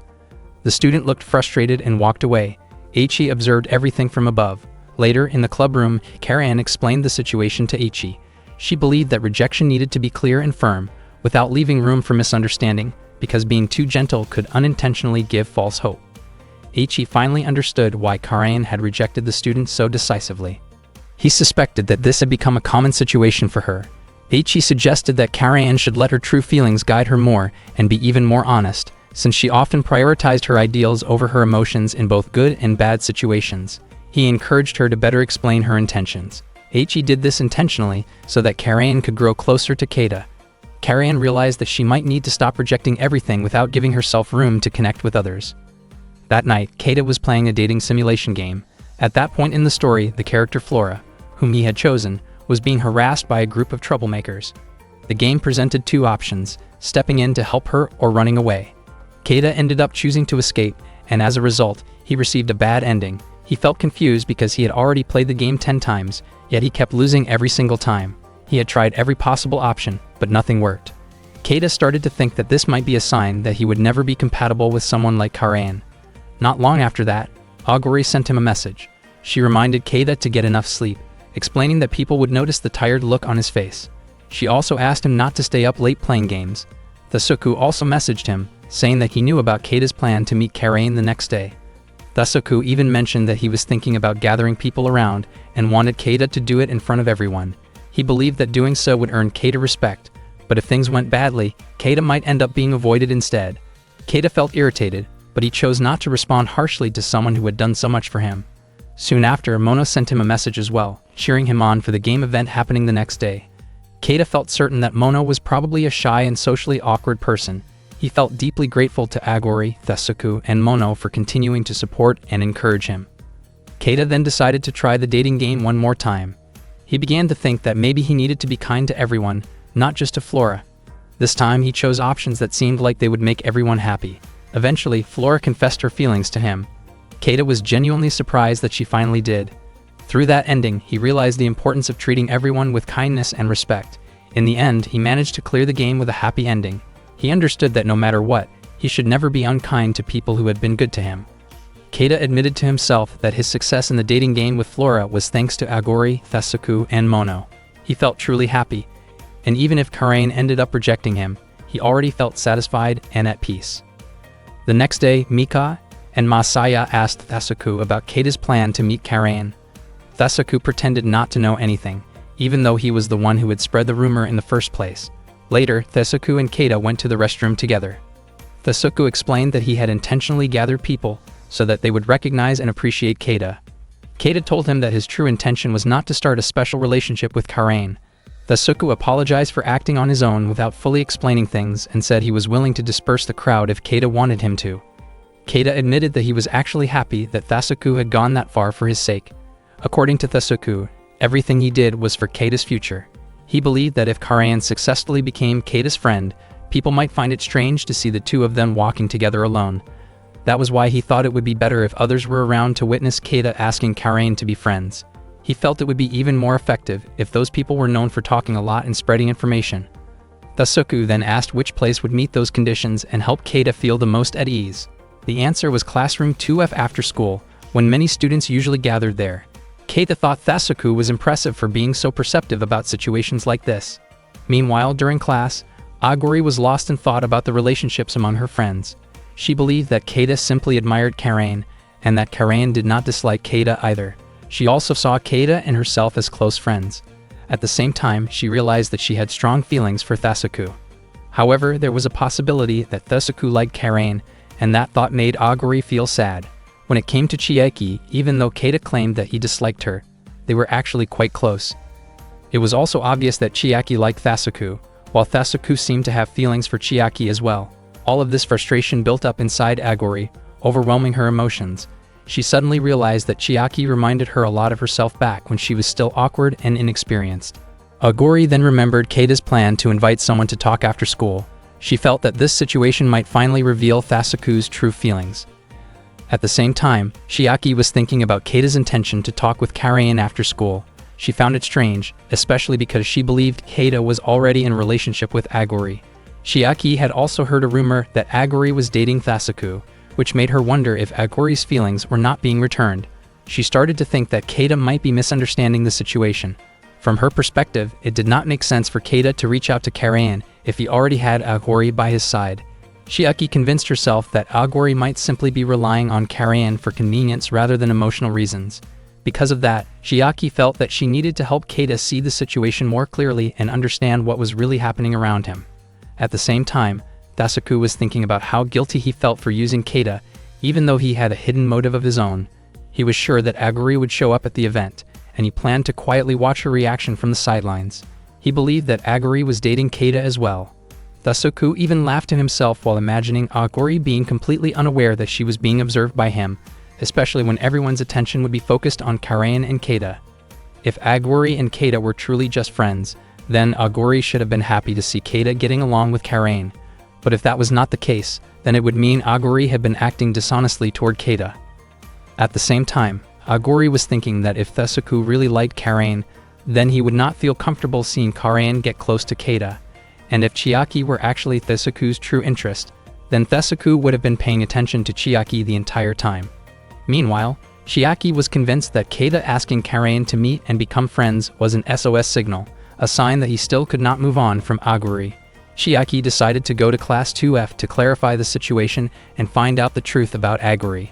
The student looked frustrated and walked away. Eiichi observed everything from above. Later, in the club room, Karain explained the situation to Eiichi. She believed that rejection needed to be clear and firm, without leaving room for misunderstanding, because being too gentle could unintentionally give false hope. Eiichi finally understood why Karain had rejected the student so decisively. He suspected that this had become a common situation for her. Eiichi suggested that Karain should let her true feelings guide her more and be even more honest, since she often prioritized her ideals over her emotions in both good and bad situations. He encouraged her to better explain her intentions. He did this intentionally so that Karayan could grow closer to Keita. Karayan realized that she might need to stop rejecting everything without giving herself room to connect with others. That night, Keita was playing a dating simulation game. At that point in the story, the character Flora, whom he had chosen, was being harassed by a group of troublemakers. The game presented two options: stepping in to help her or running away. Keita ended up choosing to escape, and as a result, he received a bad ending. He felt confused because he had already played the game 10 times, yet he kept losing every single time. He had tried every possible option, but nothing worked. Keita started to think that this might be a sign that he would never be compatible with someone like Karayan. Not long after that, Agori sent him a message. She reminded Keita to get enough sleep, explaining that people would notice the tired look on his face. She also asked him not to stay up late playing games. Thasuku also messaged him, saying that he knew about Keita's plan to meet Karayan the next day. Thasuku even mentioned that he was thinking about gathering people around and wanted Keita to do it in front of everyone. He believed that doing so would earn Keita respect, but if things went badly, Keita might end up being avoided instead. Keita felt irritated, but he chose not to respond harshly to someone who had done so much for him. Soon after, Mono sent him a message as well, cheering him on for the game event happening the next day. Keita felt certain that Mono was probably a shy and socially awkward person. He felt deeply grateful to Agori, Thasuku, and Mono for continuing to support and encourage him. Keita then decided to try the dating game one more time. He began to think that maybe he needed to be kind to everyone, not just to Flora. This time he chose options that seemed like they would make everyone happy. Eventually, Flora confessed her feelings to him. Keita was genuinely surprised that she finally did. Through that ending, he realized the importance of treating everyone with kindness and respect. In the end, he managed to clear the game with a happy ending. He understood that no matter what, he should never be unkind to people who had been good to him. Keita admitted to himself that his success in the dating game with Flora was thanks to Agori, Thasuku, and Mono. He felt truly happy, and even if Karayan ended up rejecting him, he already felt satisfied and at peace. The next day, Mika and Masaya asked Thasuku about Keita's plan to meet Karayan. Thasuku pretended not to know anything, even though he was the one who had spread the rumor in the first place. Later, Thasuku and Keita went to the restroom together. Thasuku explained that he had intentionally gathered people so that they would recognize and appreciate Keita. Keita told him that his true intention was not to start a special relationship with Karayan. Thasuku apologized for acting on his own without fully explaining things and said he was willing to disperse the crowd if Keita wanted him to. Keita admitted that he was actually happy that Thasuku had gone that far for his sake. According to Thasuku, everything he did was for Keita's future. He believed that if Karayan successfully became Keita's friend, people might find it strange to see the two of them walking together alone. That was why he thought it would be better if others were around to witness Keita asking Karayan to be friends. He felt it would be even more effective if those people were known for talking a lot and spreading information. Thasuku then asked which place would meet those conditions and help Keita feel the most at ease. The answer was Classroom 2F after school, when many students usually gathered there. Keita thought Thasuku was impressive for being so perceptive about situations like this. Meanwhile, during class, Agori was lost in thought about the relationships among her friends. She believed that Keita simply admired Karayan, and that Karayan did not dislike Keita either. She also saw Keita and herself as close friends. At the same time, she realized that she had strong feelings for Thasuku. However, there was a possibility that Thasuku liked Karayan, and that thought made Agori feel sad. When it came to Chiaki, even though Keita claimed that he disliked her, they were actually quite close. It was also obvious that Chiaki liked Thasuku, while Thasuku seemed to have feelings for Chiaki as well. All of this frustration built up inside Agori, overwhelming her emotions. She suddenly realized that Chiaki reminded her a lot of herself back when she was still awkward and inexperienced. Agori then remembered Keita's plan to invite someone to talk after school. She felt that this situation might finally reveal Thasuku's true feelings. At the same time, Chiaki was thinking about Keita's intention to talk with Karayan after school. She found it strange, especially because she believed Keita was already in a relationship with Agori. Chiaki had also heard a rumor that Agori was dating Thasuku, which made her wonder if Agori's feelings were not being returned. She started to think that Keita might be misunderstanding the situation. From her perspective, it did not make sense for Keita to reach out to Karayan if he already had Agori by his side. Chiaki convinced herself that Agori might simply be relying on Karayan for convenience rather than emotional reasons. Because of that, Chiaki felt that she needed to help Keita see the situation more clearly and understand what was really happening around him. At the same time, Thasuku was thinking about how guilty he felt for using Keita, even though he had a hidden motive of his own. He was sure that Aguri would show up at the event, and he planned to quietly watch her reaction from the sidelines. He believed that Aguri was dating Keita as well. Thasuku even laughed to himself while imagining Aguri being completely unaware that she was being observed by him, especially when everyone's attention would be focused on Karayan and Keita. If Aguri and Keita were truly just friends, then Aguri should have been happy to see Keita getting along with Karayan. But if that was not the case, then it would mean Aguri had been acting dishonestly toward Keita. At the same time, Aguri was thinking that if Thasuku really liked Karayan, then he would not feel comfortable seeing Karayan get close to Keita. And if Chiaki were actually Thasuku's true interest, then Thasuku would have been paying attention to Chiaki the entire time. Meanwhile, Chiaki was convinced that Keita asking Karayan to meet and become friends was an SOS signal, a sign that he still could not move on from Aguri. Chiaki decided to go to Class 2F to clarify the situation and find out the truth about Aguri.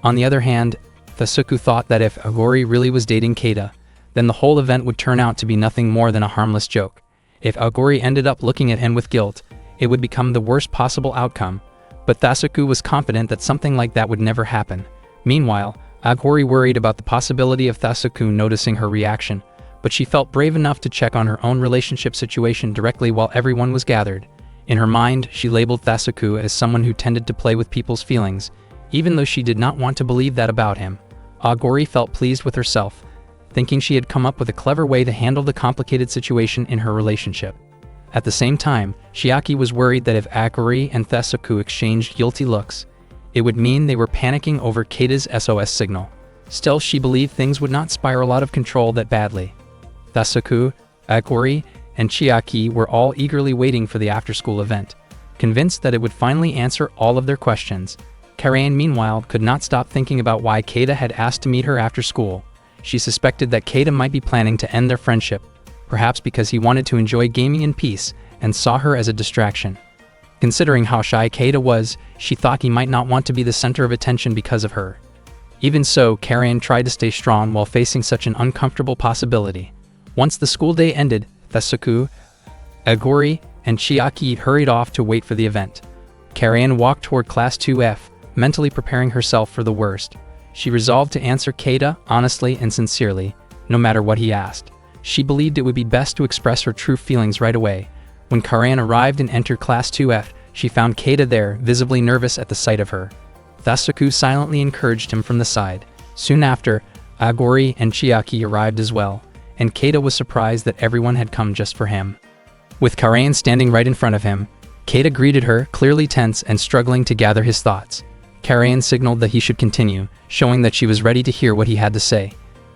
On the other hand, Thasuku thought that if Aguri really was dating Keita, then the whole event would turn out to be nothing more than a harmless joke. If Aguri ended up looking at him with guilt, it would become the worst possible outcome, but Thasuku was confident that something like that would never happen. Meanwhile, Aguri worried about the possibility of Thasuku noticing her reaction, but she felt brave enough to check on her own relationship situation directly while everyone was gathered. In her mind, she labeled Thasuku as someone who tended to play with people's feelings, even though she did not want to believe that about him. Aguri felt pleased with herself, thinking she had come up with a clever way to handle the complicated situation in her relationship. At the same time, Chiaki was worried that if Aguri and Thasuku exchanged guilty looks, it would mean they were panicking over Keita's SOS signal. Still, she believed things would not spiral out of control that badly. Thasuku, Aguri, and Chiaki were all eagerly waiting for the after-school event, convinced that it would finally answer all of their questions. Karayan, meanwhile, could not stop thinking about why Keita had asked to meet her after school. She suspected that Keita might be planning to end their friendship, perhaps because he wanted to enjoy gaming in peace and saw her as a distraction. Considering how shy Keita was, she thought he might not want to be the center of attention because of her. Even so, Karayan tried to stay strong while facing such an uncomfortable possibility. Once the school day ended, Thasuku, Aguri, and Chiaki hurried off to wait for the event. Karayan walked toward Class 2F, mentally preparing herself for the worst. She resolved to answer Keita honestly and sincerely, no matter what he asked. She believed it would be best to express her true feelings right away. When Karayan arrived and entered Class 2F, she found Keita there, visibly nervous at the sight of her. Thasuku silently encouraged him from the side. Soon after, Aguri and Chiaki arrived as well, and Keita was surprised that everyone had come just for him. With Karayan standing right in front of him, Keita greeted her, clearly tense and struggling to gather his thoughts. Karayan signaled that he should continue, showing that she was ready to hear what he had to say.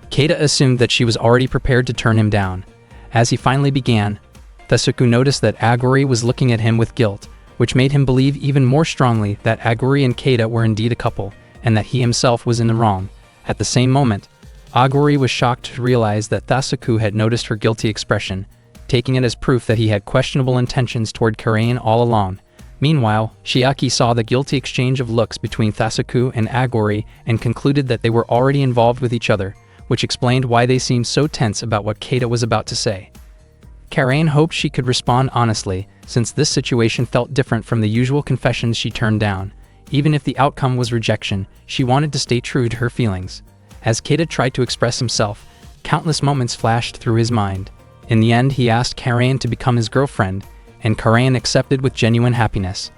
Keita assumed that she was already prepared to turn him down. As he finally began, Thasuku noticed that Aguri was looking at him with guilt, which made him believe even more strongly that Aguri and Keita were indeed a couple, and that he himself was in the wrong. At the same moment, Aguri was shocked to realize that Thasuku had noticed her guilty expression, taking it as proof that he had questionable intentions toward Karayan all along. Meanwhile, Chiaki saw the guilty exchange of looks between Thasuku and Aguri and concluded that they were already involved with each other, which explained why they seemed so tense about what Keita was about to say. Karayan hoped she could respond honestly, since this situation felt different from the usual confessions she turned down. Even if the outcome was rejection, she wanted to stay true to her feelings. As Keita tried to express himself, countless moments flashed through his mind. In the end, he asked Karayan to become his girlfriend, and Karayan accepted with genuine happiness.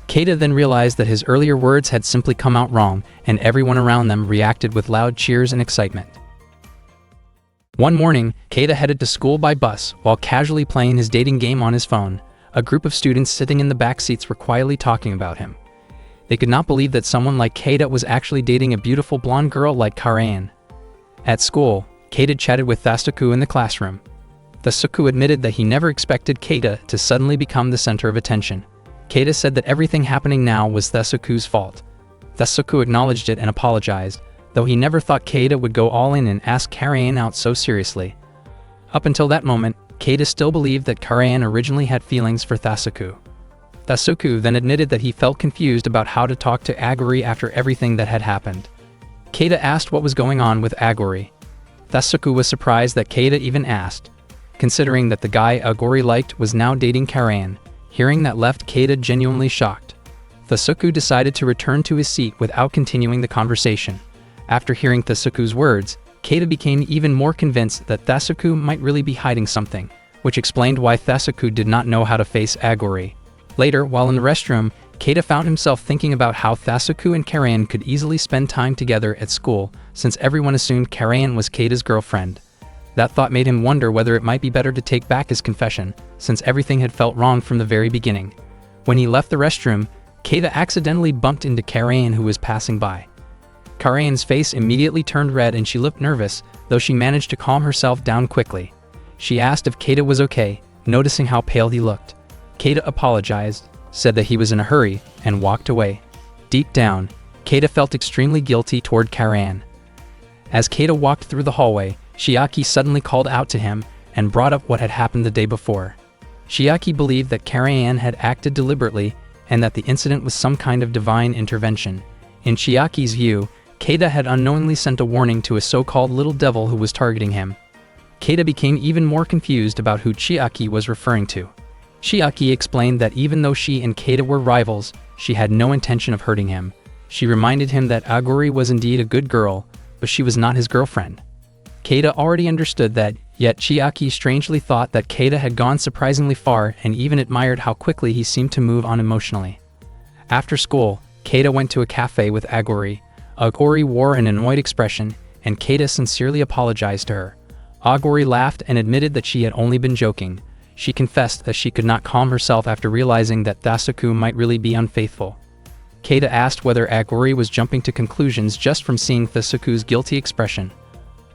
Keita then realized that his earlier words had simply come out wrong, and everyone around them reacted with loud cheers and excitement. One morning, Keita headed to school by bus while casually playing his dating game on his phone. A group of students sitting in the back seats were quietly talking about him. They could not believe that someone like Keita was actually dating a beautiful blonde girl like Karayan. At school, Keita chatted with Thasuku in the classroom. Thasuku admitted that he never expected Keita to suddenly become the center of attention. Keita said that everything happening now was Thasuku's fault. Thasuku acknowledged it and apologized, though he never thought Keita would go all in and ask Karayan out so seriously. Up until that moment, Keita still believed that Karayan originally had feelings for Thasuku. Thasuku then admitted that he felt confused about how to talk to Aguri after everything that had happened. Keita asked what was going on with Aguri. Thasuku was surprised that Keita even asked, considering that the guy Aguri liked was now dating Karayan. Hearing that left Keita genuinely shocked. Thasuku decided to return to his seat without continuing the conversation. After hearing Thasuku's words, Keita became even more convinced that Thasuku might really be hiding something, which explained why Thasuku did not know how to face Aguri. Later, while in the restroom, Keita found himself thinking about how Thasuku and Karayan could easily spend time together at school, since everyone assumed Karayan was Keita's girlfriend. That thought made him wonder whether it might be better to take back his confession, since everything had felt wrong from the very beginning. When he left the restroom, Keita accidentally bumped into Karayan, who was passing by. Karayan's face immediately turned red and she looked nervous, though she managed to calm herself down quickly. She asked if Keita was okay, noticing how pale he looked. Keita apologized, said that he was in a hurry, and walked away. Deep down, Keita felt extremely guilty toward Karayan. As Keita walked through the hallway, Chiaki suddenly called out to him and brought up what had happened the day before. Chiaki believed that Karayan had acted deliberately and that the incident was some kind of divine intervention. In Chiaki's view, Keita had unknowingly sent a warning to a so-called little devil who was targeting him. Keita became even more confused about who Chiaki was referring to. Chiaki explained that even though she and Keita were rivals, she had no intention of hurting him. She reminded him that Aguri was indeed a good girl, but she was not his girlfriend. Keita already understood that, yet Chiaki strangely thought that Keita had gone surprisingly far and even admired how quickly he seemed to move on emotionally. After school, Keita went to a cafe with Aguri. Aguri wore an annoyed expression, and Keita sincerely apologized to her. Aguri laughed and admitted that she had only been joking. She confessed that she could not calm herself after realizing that Thasuku might really be unfaithful. Keita asked whether Aguri was jumping to conclusions just from seeing Thasuku's guilty expression.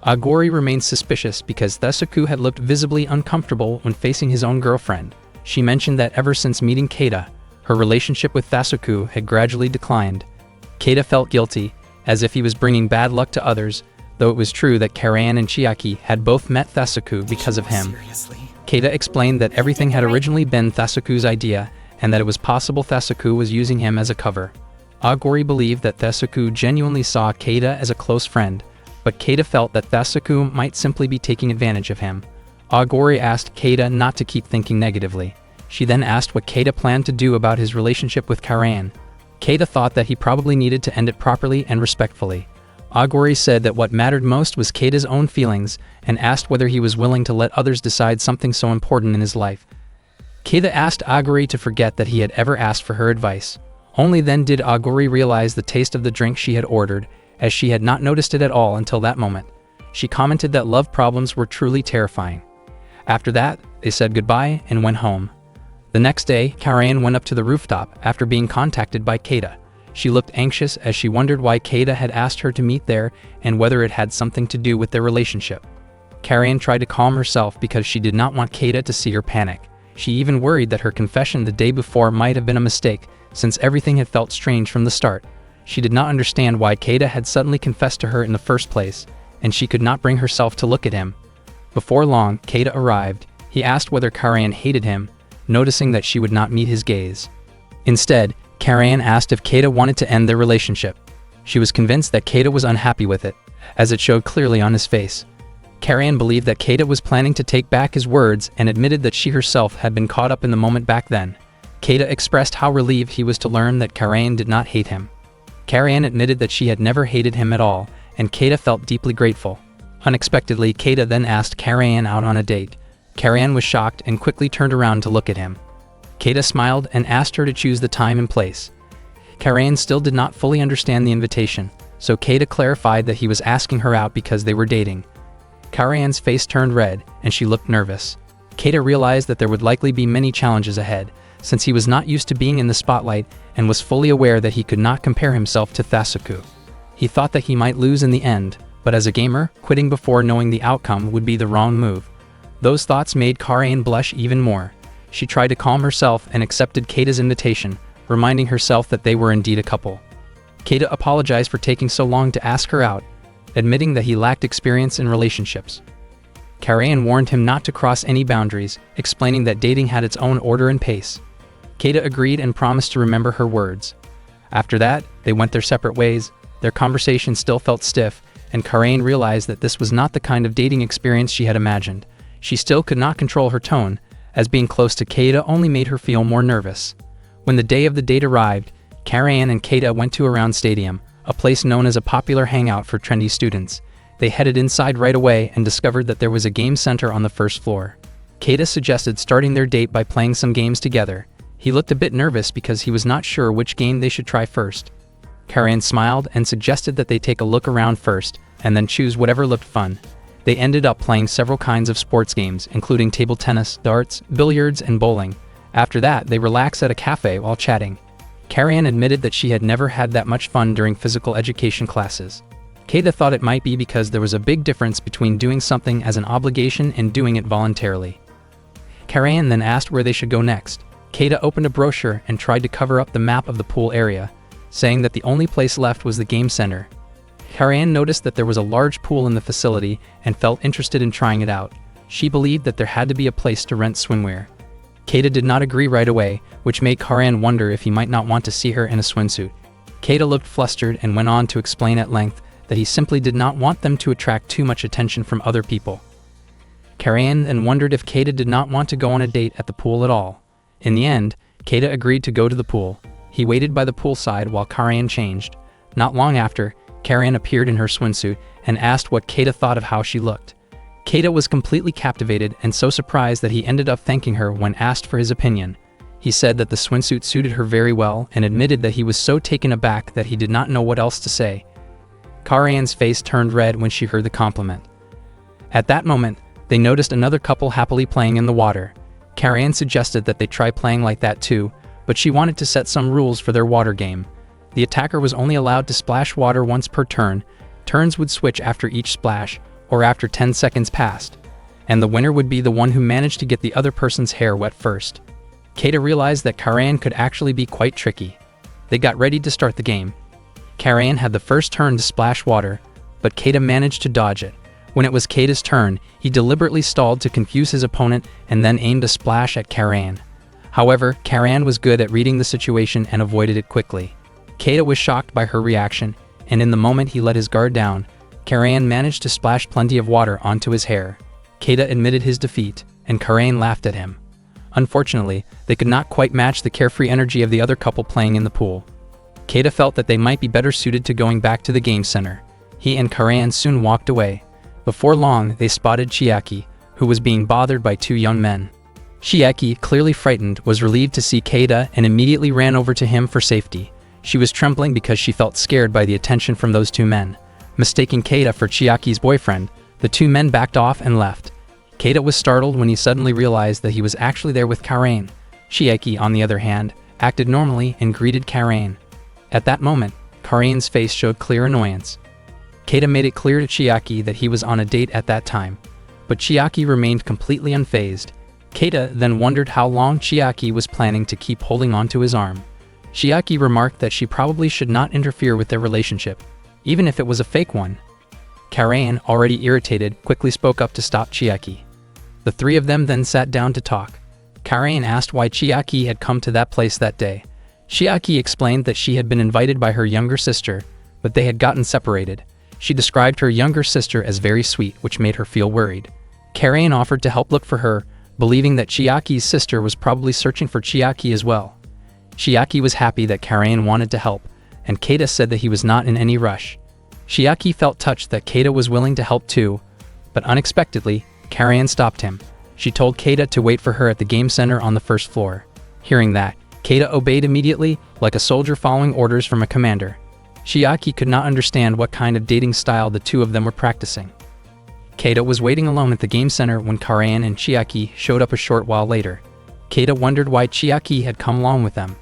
Aguri remained suspicious because Thasuku had looked visibly uncomfortable when facing his own girlfriend. She mentioned that ever since meeting Keita, her relationship with Thasuku had gradually declined. Keita felt guilty, as if he was bringing bad luck to others, though it was true that Karayan and Chiaki had both met Thasuku because of him. Keita explained that everything had originally been Thasuku's idea, and that it was possible Thasuku was using him as a cover. Aguri believed that Thasuku genuinely saw Keita as a close friend, but Keita felt that Thasuku might simply be taking advantage of him. Aguri asked Keita not to keep thinking negatively. She then asked what Keita planned to do about his relationship with Karayan. Keita thought that he probably needed to end it properly and respectfully. Aguri said that what mattered most was Keita's own feelings and asked whether he was willing to let others decide something so important in his life. Keita asked Aguri to forget that he had ever asked for her advice. Only then did Aguri realize the taste of the drink she had ordered, as she had not noticed it at all until that moment. She commented that love problems were truly terrifying. After that, they said goodbye and went home. The next day, Karayan went up to the rooftop after being contacted by Keita. She looked anxious as she wondered why Keita had asked her to meet there and whether it had something to do with their relationship. Karayan tried to calm herself because she did not want Keita to see her panic. She even worried that her confession the day before might have been a mistake, since everything had felt strange from the start. She did not understand why Keita had suddenly confessed to her in the first place, and she could not bring herself to look at him. Before long, Keita arrived. He asked whether Karayan hated him, noticing that she would not meet his gaze. Instead, Karayan asked if Keita wanted to end their relationship. She was convinced that Keita was unhappy with it, as it showed clearly on his face. Karayan believed that Keita was planning to take back his words and admitted that she herself had been caught up in the moment back then. Keita expressed how relieved he was to learn that Karayan did not hate him. Karayan admitted that she had never hated him at all, and Keita felt deeply grateful. Unexpectedly, Keita then asked Karayan out on a date. Karayan was shocked and quickly turned around to look at him. Keita smiled and asked her to choose the time and place. Karayan still did not fully understand the invitation, so Keita clarified that he was asking her out because they were dating. Karayan's face turned red, and she looked nervous. Keita realized that there would likely be many challenges ahead, since he was not used to being in the spotlight and was fully aware that he could not compare himself to Thasuku. He thought that he might lose in the end, but as a gamer, quitting before knowing the outcome would be the wrong move. Those thoughts made Karayan blush even more. She tried to calm herself and accepted Keita's invitation, reminding herself that they were indeed a couple. Keita apologized for taking so long to ask her out, admitting that he lacked experience in relationships. Karayan warned him not to cross any boundaries, explaining that dating had its own order and pace. Keita agreed and promised to remember her words. After that, they went their separate ways. Their conversation still felt stiff, and Karayan realized that this was not the kind of dating experience she had imagined. She still could not control her tone, as being close to Keita only made her feel more nervous. When the day of the date arrived, Karayan and Keita went to a round stadium, a place known as a popular hangout for trendy students. They headed inside right away and discovered that there was a game center on the first floor. Keita suggested starting their date by playing some games together. He looked a bit nervous because he was not sure which game they should try first. Karayan smiled and suggested that they take a look around first, and then choose whatever looked fun. They ended up playing several kinds of sports games, including table tennis, darts, billiards, and bowling. After that, they relaxed at a cafe while chatting. Karayan admitted that she had never had that much fun during physical education classes. Keita thought it might be because there was a big difference between doing something as an obligation and doing it voluntarily. Karayan then asked where they should go next. Keita opened a brochure and tried to cover up the map of the pool area, saying that the only place left was the game center. Karayan noticed that there was a large pool in the facility and felt interested in trying it out. She believed that there had to be a place to rent swimwear. Keita did not agree right away, which made Karayan wonder if he might not want to see her in a swimsuit. Keita looked flustered and went on to explain at length that he simply did not want them to attract too much attention from other people. Karayan then wondered if Keita did not want to go on a date at the pool at all. In the end, Keita agreed to go to the pool. He waited by the poolside while Karayan changed. Not long after, Karayan appeared in her swimsuit and asked what Keita thought of how she looked. Keita was completely captivated and so surprised that he ended up thanking her when asked for his opinion. He said that the swimsuit suited her very well and admitted that he was so taken aback that he did not know what else to say. Karayan's face turned red when she heard the compliment. At that moment, they noticed another couple happily playing in the water. Karayan suggested that they try playing like that too, but she wanted to set some rules for their water game. The attacker was only allowed to splash water once per turn. Turns would switch after each splash, or after 10 seconds passed, and the winner would be the one who managed to get the other person's hair wet first. Keita realized that Karayan could actually be quite tricky. They got ready to start the game. Karayan had the first turn to splash water, but Keita managed to dodge it. When it was Keita's turn, he deliberately stalled to confuse his opponent and then aimed a splash at Karayan. However, Karayan was good at reading the situation and avoided it quickly. Keita was shocked by her reaction, and in the moment he let his guard down, Karayan managed to splash plenty of water onto his hair. Keita admitted his defeat, and Karayan laughed at him. Unfortunately, they could not quite match the carefree energy of the other couple playing in the pool. Keita felt that they might be better suited to going back to the game center. He and Karayan soon walked away. Before long, they spotted Chiaki, who was being bothered by two young men. Chiaki, clearly frightened, was relieved to see Keita and immediately ran over to him for safety. She was trembling because she felt scared by the attention from those two men. Mistaking Keita for Chiaki's boyfriend, the two men backed off and left. Keita was startled when he suddenly realized that he was actually there with Karayan. Chiaki, on the other hand, acted normally and greeted Karayan. At that moment, Karayan's face showed clear annoyance. Keita made it clear to Chiaki that he was on a date at that time, but Chiaki remained completely unfazed. Keita then wondered how long Chiaki was planning to keep holding onto his arm. Chiaki remarked that she probably should not interfere with their relationship, even if it was a fake one. Karayan, already irritated, quickly spoke up to stop Chiaki. The three of them then sat down to talk. Karayan asked why Chiaki had come to that place that day. Chiaki explained that she had been invited by her younger sister, but they had gotten separated. She described her younger sister as very sweet, which made her feel worried. Karayan offered to help look for her, believing that Chiaki's sister was probably searching for Chiaki as well. Chiaki was happy that Karayan wanted to help, and Keita said that he was not in any rush. Chiaki felt touched that Keita was willing to help too, but unexpectedly, Karayan stopped him. She told Keita to wait for her at the game center on the first floor. Hearing that, Keita obeyed immediately, like a soldier following orders from a commander. Chiaki could not understand what kind of dating style the two of them were practicing. Keita was waiting alone at the game center when Karayan and Chiaki showed up a short while later. Keita wondered why Chiaki had come along with them.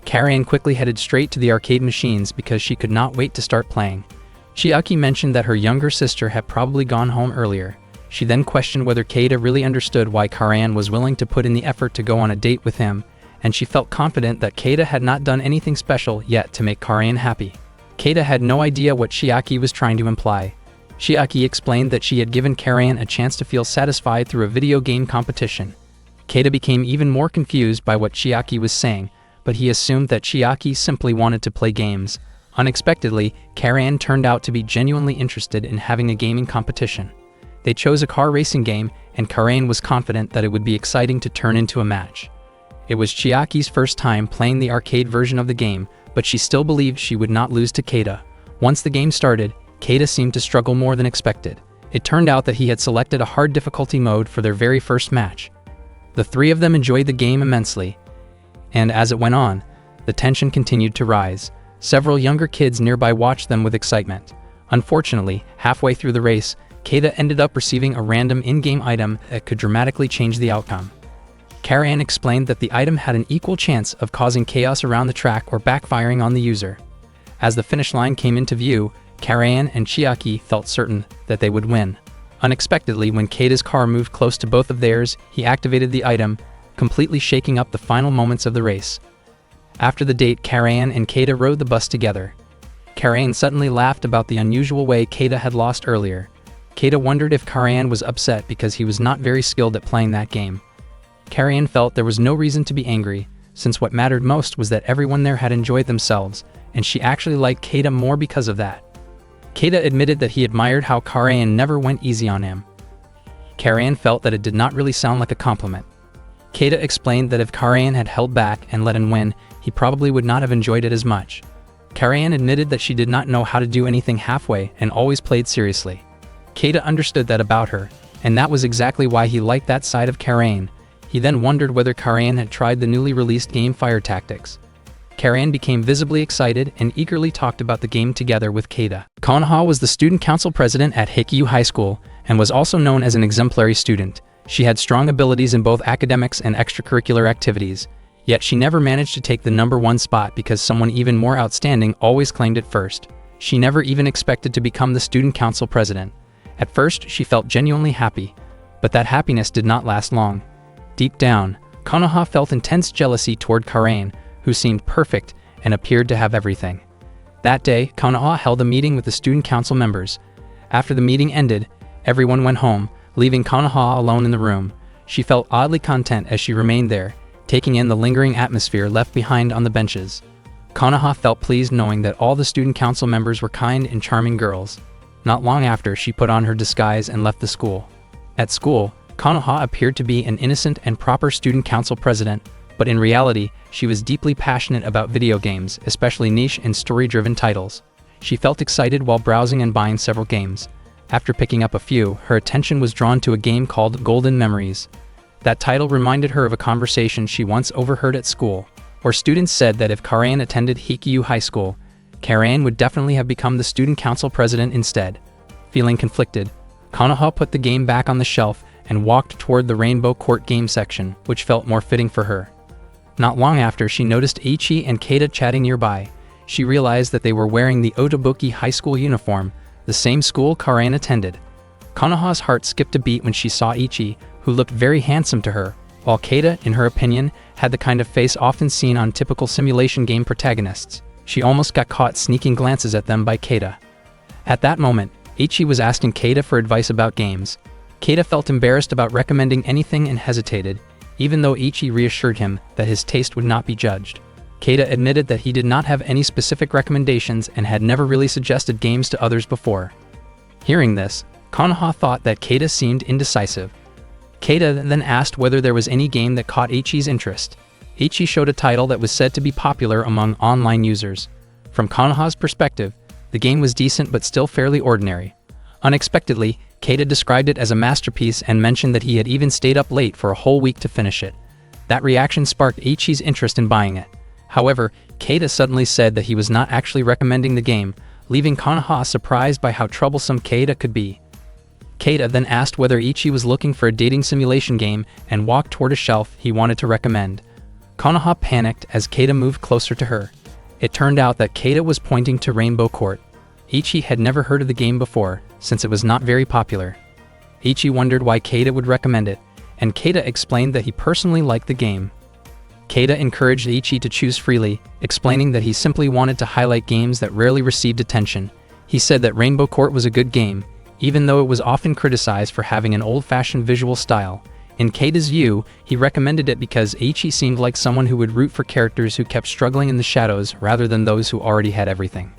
Karayan quickly headed straight to the arcade machines because she could not wait to start playing. Chiaki mentioned that her younger sister had probably gone home earlier. She then questioned whether Keita really understood why Karayan was willing to put in the effort to go on a date with him, and she felt confident that Keita had not done anything special yet to make Karayan happy. Keita had no idea what Chiaki was trying to imply. Chiaki explained that she had given Karayan a chance to feel satisfied through a video game competition. Keita became even more confused by what Chiaki was saying, but he assumed that Chiaki simply wanted to play games. Unexpectedly, Karayan turned out to be genuinely interested in having a gaming competition. They chose a car racing game, and Karayan was confident that it would be exciting to turn into a match. It was Chiaki's first time playing the arcade version of the game, but she still believed she would not lose to Keita. Once the game started, Keita seemed to struggle more than expected. It turned out that he had selected a hard difficulty mode for their very first match. The three of them enjoyed the game immensely, and as it went on, the tension continued to rise. Several younger kids nearby watched them with excitement. Unfortunately, halfway through the race, Keita ended up receiving a random in-game item that could dramatically change the outcome. Karayan explained that the item had an equal chance of causing chaos around the track or backfiring on the user. As the finish line came into view, Karayan and Chiaki felt certain that they would win. Unexpectedly, when Keita's car moved close to both of theirs, he activated the item, completely shaking up the final moments of the race. After the date, Karayan and Keita rode the bus together. Karayan suddenly laughed about the unusual way Keita had lost earlier. Keita wondered if Karayan was upset because he was not very skilled at playing that game. Karayan felt there was no reason to be angry, since what mattered most was that everyone there had enjoyed themselves, and she actually liked Keita more because of that. Keita admitted that he admired how Karayan never went easy on him. Karayan felt that it did not really sound like a compliment. Keita explained that if Karayan had held back and let him win, he probably would not have enjoyed it as much. Karayan admitted that she did not know how to do anything halfway and always played seriously. Keita understood that about her, and that was exactly why he liked that side of Karayan. He then wondered whether Karayan had tried the newly released game Fire Tactics. Karayan became visibly excited and eagerly talked about the game together with Keita. Konoha was the student council president at Heikyu High School and was also known as an exemplary student. She had strong abilities in both academics and extracurricular activities, yet she never managed to take the #1 spot because someone even more outstanding always claimed it first. She never even expected to become the student council president. At first, she felt genuinely happy, but that happiness did not last long. Deep down, Konoha felt intense jealousy toward Karayan, who seemed perfect and appeared to have everything. That day, Konoha held a meeting with the student council members. After the meeting ended, everyone went home, leaving Konoha alone in the room. She felt oddly content as she remained there, taking in the lingering atmosphere left behind on the benches. Konoha felt pleased knowing that all the student council members were kind and charming girls. Not long after, she put on her disguise and left the school. At school, Konoha appeared to be an innocent and proper student council president, but in reality, she was deeply passionate about video games, especially niche and story-driven titles. She felt excited while browsing and buying several games. After picking up a few, her attention was drawn to a game called Golden Memories. That title reminded her of a conversation she once overheard at school, where students said that if Karayan attended Heikyu High School, Karayan would definitely have become the student council president instead. Feeling conflicted, Konoha put the game back on the shelf and walked toward the Rainbow Court game section, which felt more fitting for her. Not long after, she noticed Ichi and Keita chatting nearby. She realized that they were wearing the Otobuki High School uniform, the same school Karayan attended. Konoha's heart skipped a beat when she saw Ichi, who looked very handsome to her, while Keita, in her opinion, had the kind of face often seen on typical simulation game protagonists. She almost got caught sneaking glances at them by Keita. At that moment, Ichi was asking Keita for advice about games. Keita felt embarrassed about recommending anything and hesitated, even though Ichi reassured him that his taste would not be judged. Keita admitted that he did not have any specific recommendations and had never really suggested games to others before. Hearing this, Konoha thought that Keita seemed indecisive. Keita then asked whether there was any game that caught Ichi's interest. Ichi showed a title that was said to be popular among online users. From Konoha's perspective, the game was decent but still fairly ordinary. Unexpectedly, Keita described it as a masterpiece and mentioned that he had even stayed up late for a whole week to finish it. That reaction sparked Ichi's interest in buying it. However, Keita suddenly said that he was not actually recommending the game, leaving Konoha surprised by how troublesome Keita could be. Keita then asked whether Ichi was looking for a dating simulation game and walked toward a shelf he wanted to recommend. Konoha panicked as Keita moved closer to her. It turned out that Keita was pointing to Rainbow Court. Ichi had never heard of the game before, since it was not very popular. Ichi wondered why Keita would recommend it, and Keita explained that he personally liked the game. Keita encouraged Ichi to choose freely, explaining that he simply wanted to highlight games that rarely received attention. He said that Rainbow Court was a good game, even though it was often criticized for having an old-fashioned visual style. In Keita's view, he recommended it because Ichi seemed like someone who would root for characters who kept struggling in the shadows rather than those who already had everything.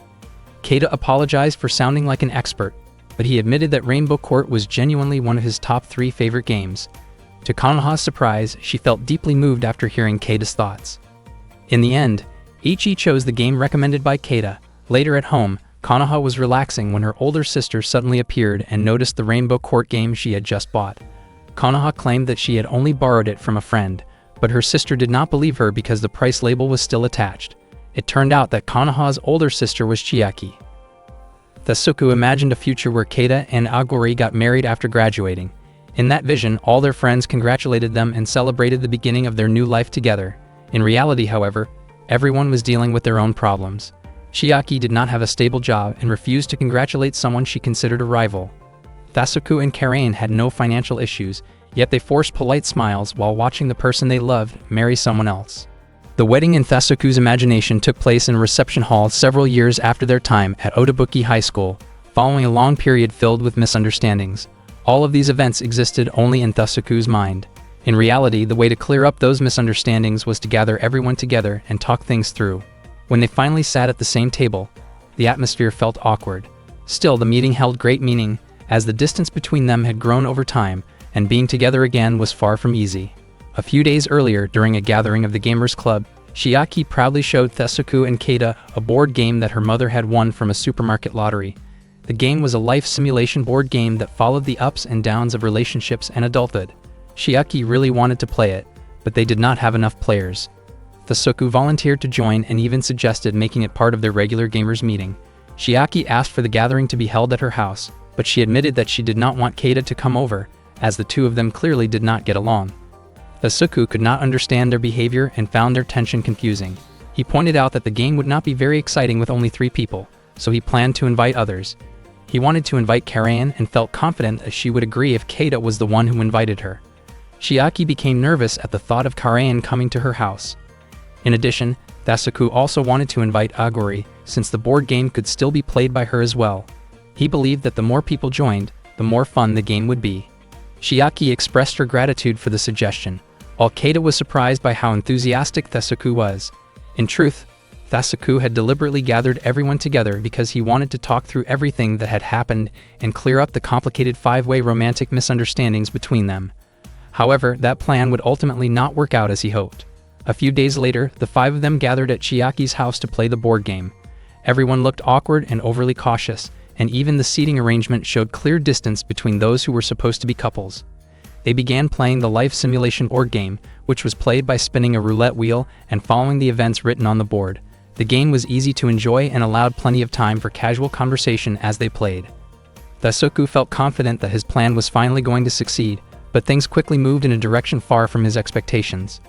Keita apologized for sounding like an expert, but he admitted that Rainbow Court was genuinely one of his top 3 favorite games. To Konoha's surprise, she felt deeply moved after hearing Keita's thoughts. In the end, Ichi chose the game recommended by Keita. Later at home, Konoha was relaxing when her older sister suddenly appeared and noticed the Rainbow Court game she had just bought. Konoha claimed that she had only borrowed it from a friend, but her sister did not believe her because the price label was still attached. It turned out that Konoha's older sister was Chiaki. Tasuku imagined a future where Keita and Aguri got married after graduating. In that vision, all their friends congratulated them and celebrated the beginning of their new life together. In reality, however, everyone was dealing with their own problems. Chiaki did not have a stable job and refused to congratulate someone she considered a rival. Tasuku and Karain had no financial issues, yet they forced polite smiles while watching the person they loved marry someone else. The wedding in Tasuku's imagination took place in a reception hall several years after their time at Otobuki High School, following a long period filled with misunderstandings. All of these events existed only in Tasuku's mind. In reality, the way to clear up those misunderstandings was to gather everyone together and talk things through. When they finally sat at the same table, the atmosphere felt awkward. Still, the meeting held great meaning, as the distance between them had grown over time, and being together again was far from easy. A few days earlier, during a gathering of the Gamers Club, Chiaki proudly showed Tasuku and Keita a board game that her mother had won from a supermarket lottery. The game was a life simulation board game that followed the ups and downs of relationships and adulthood. Chiaki really wanted to play it, but they did not have enough players. Tasuku volunteered to join and even suggested making it part of their regular gamers meeting. Chiaki asked for the gathering to be held at her house, but she admitted that she did not want Keita to come over, as the two of them clearly did not get along. Tasuku could not understand their behavior and found their tension confusing. He pointed out that the game would not be very exciting with only 3 people, so he planned to invite others. He wanted to invite Karain and felt confident that she would agree if Keita was the one who invited her. Chiaki became nervous at the thought of Karain coming to her house. In addition, Tasuku also wanted to invite Aguri, since the board game could still be played by her as well. He believed that the more people joined, the more fun the game would be. Chiaki expressed her gratitude for the suggestion, while Keita was surprised by how enthusiastic Tasuku was. In truth, Tasuku had deliberately gathered everyone together because he wanted to talk through everything that had happened and clear up the complicated 5-way romantic misunderstandings between them. However, that plan would ultimately not work out as he hoped. A few days later, the 5 of them gathered at Chiaki's house to play the board game. Everyone looked awkward and overly cautious, and even the seating arrangement showed clear distance between those who were supposed to be couples. They began playing the life simulation board game, which was played by spinning a roulette wheel and following the events written on the board. The game was easy to enjoy and allowed plenty of time for casual conversation as they played. Tasuku felt confident that his plan was finally going to succeed, but things quickly moved in a direction far from his expectations.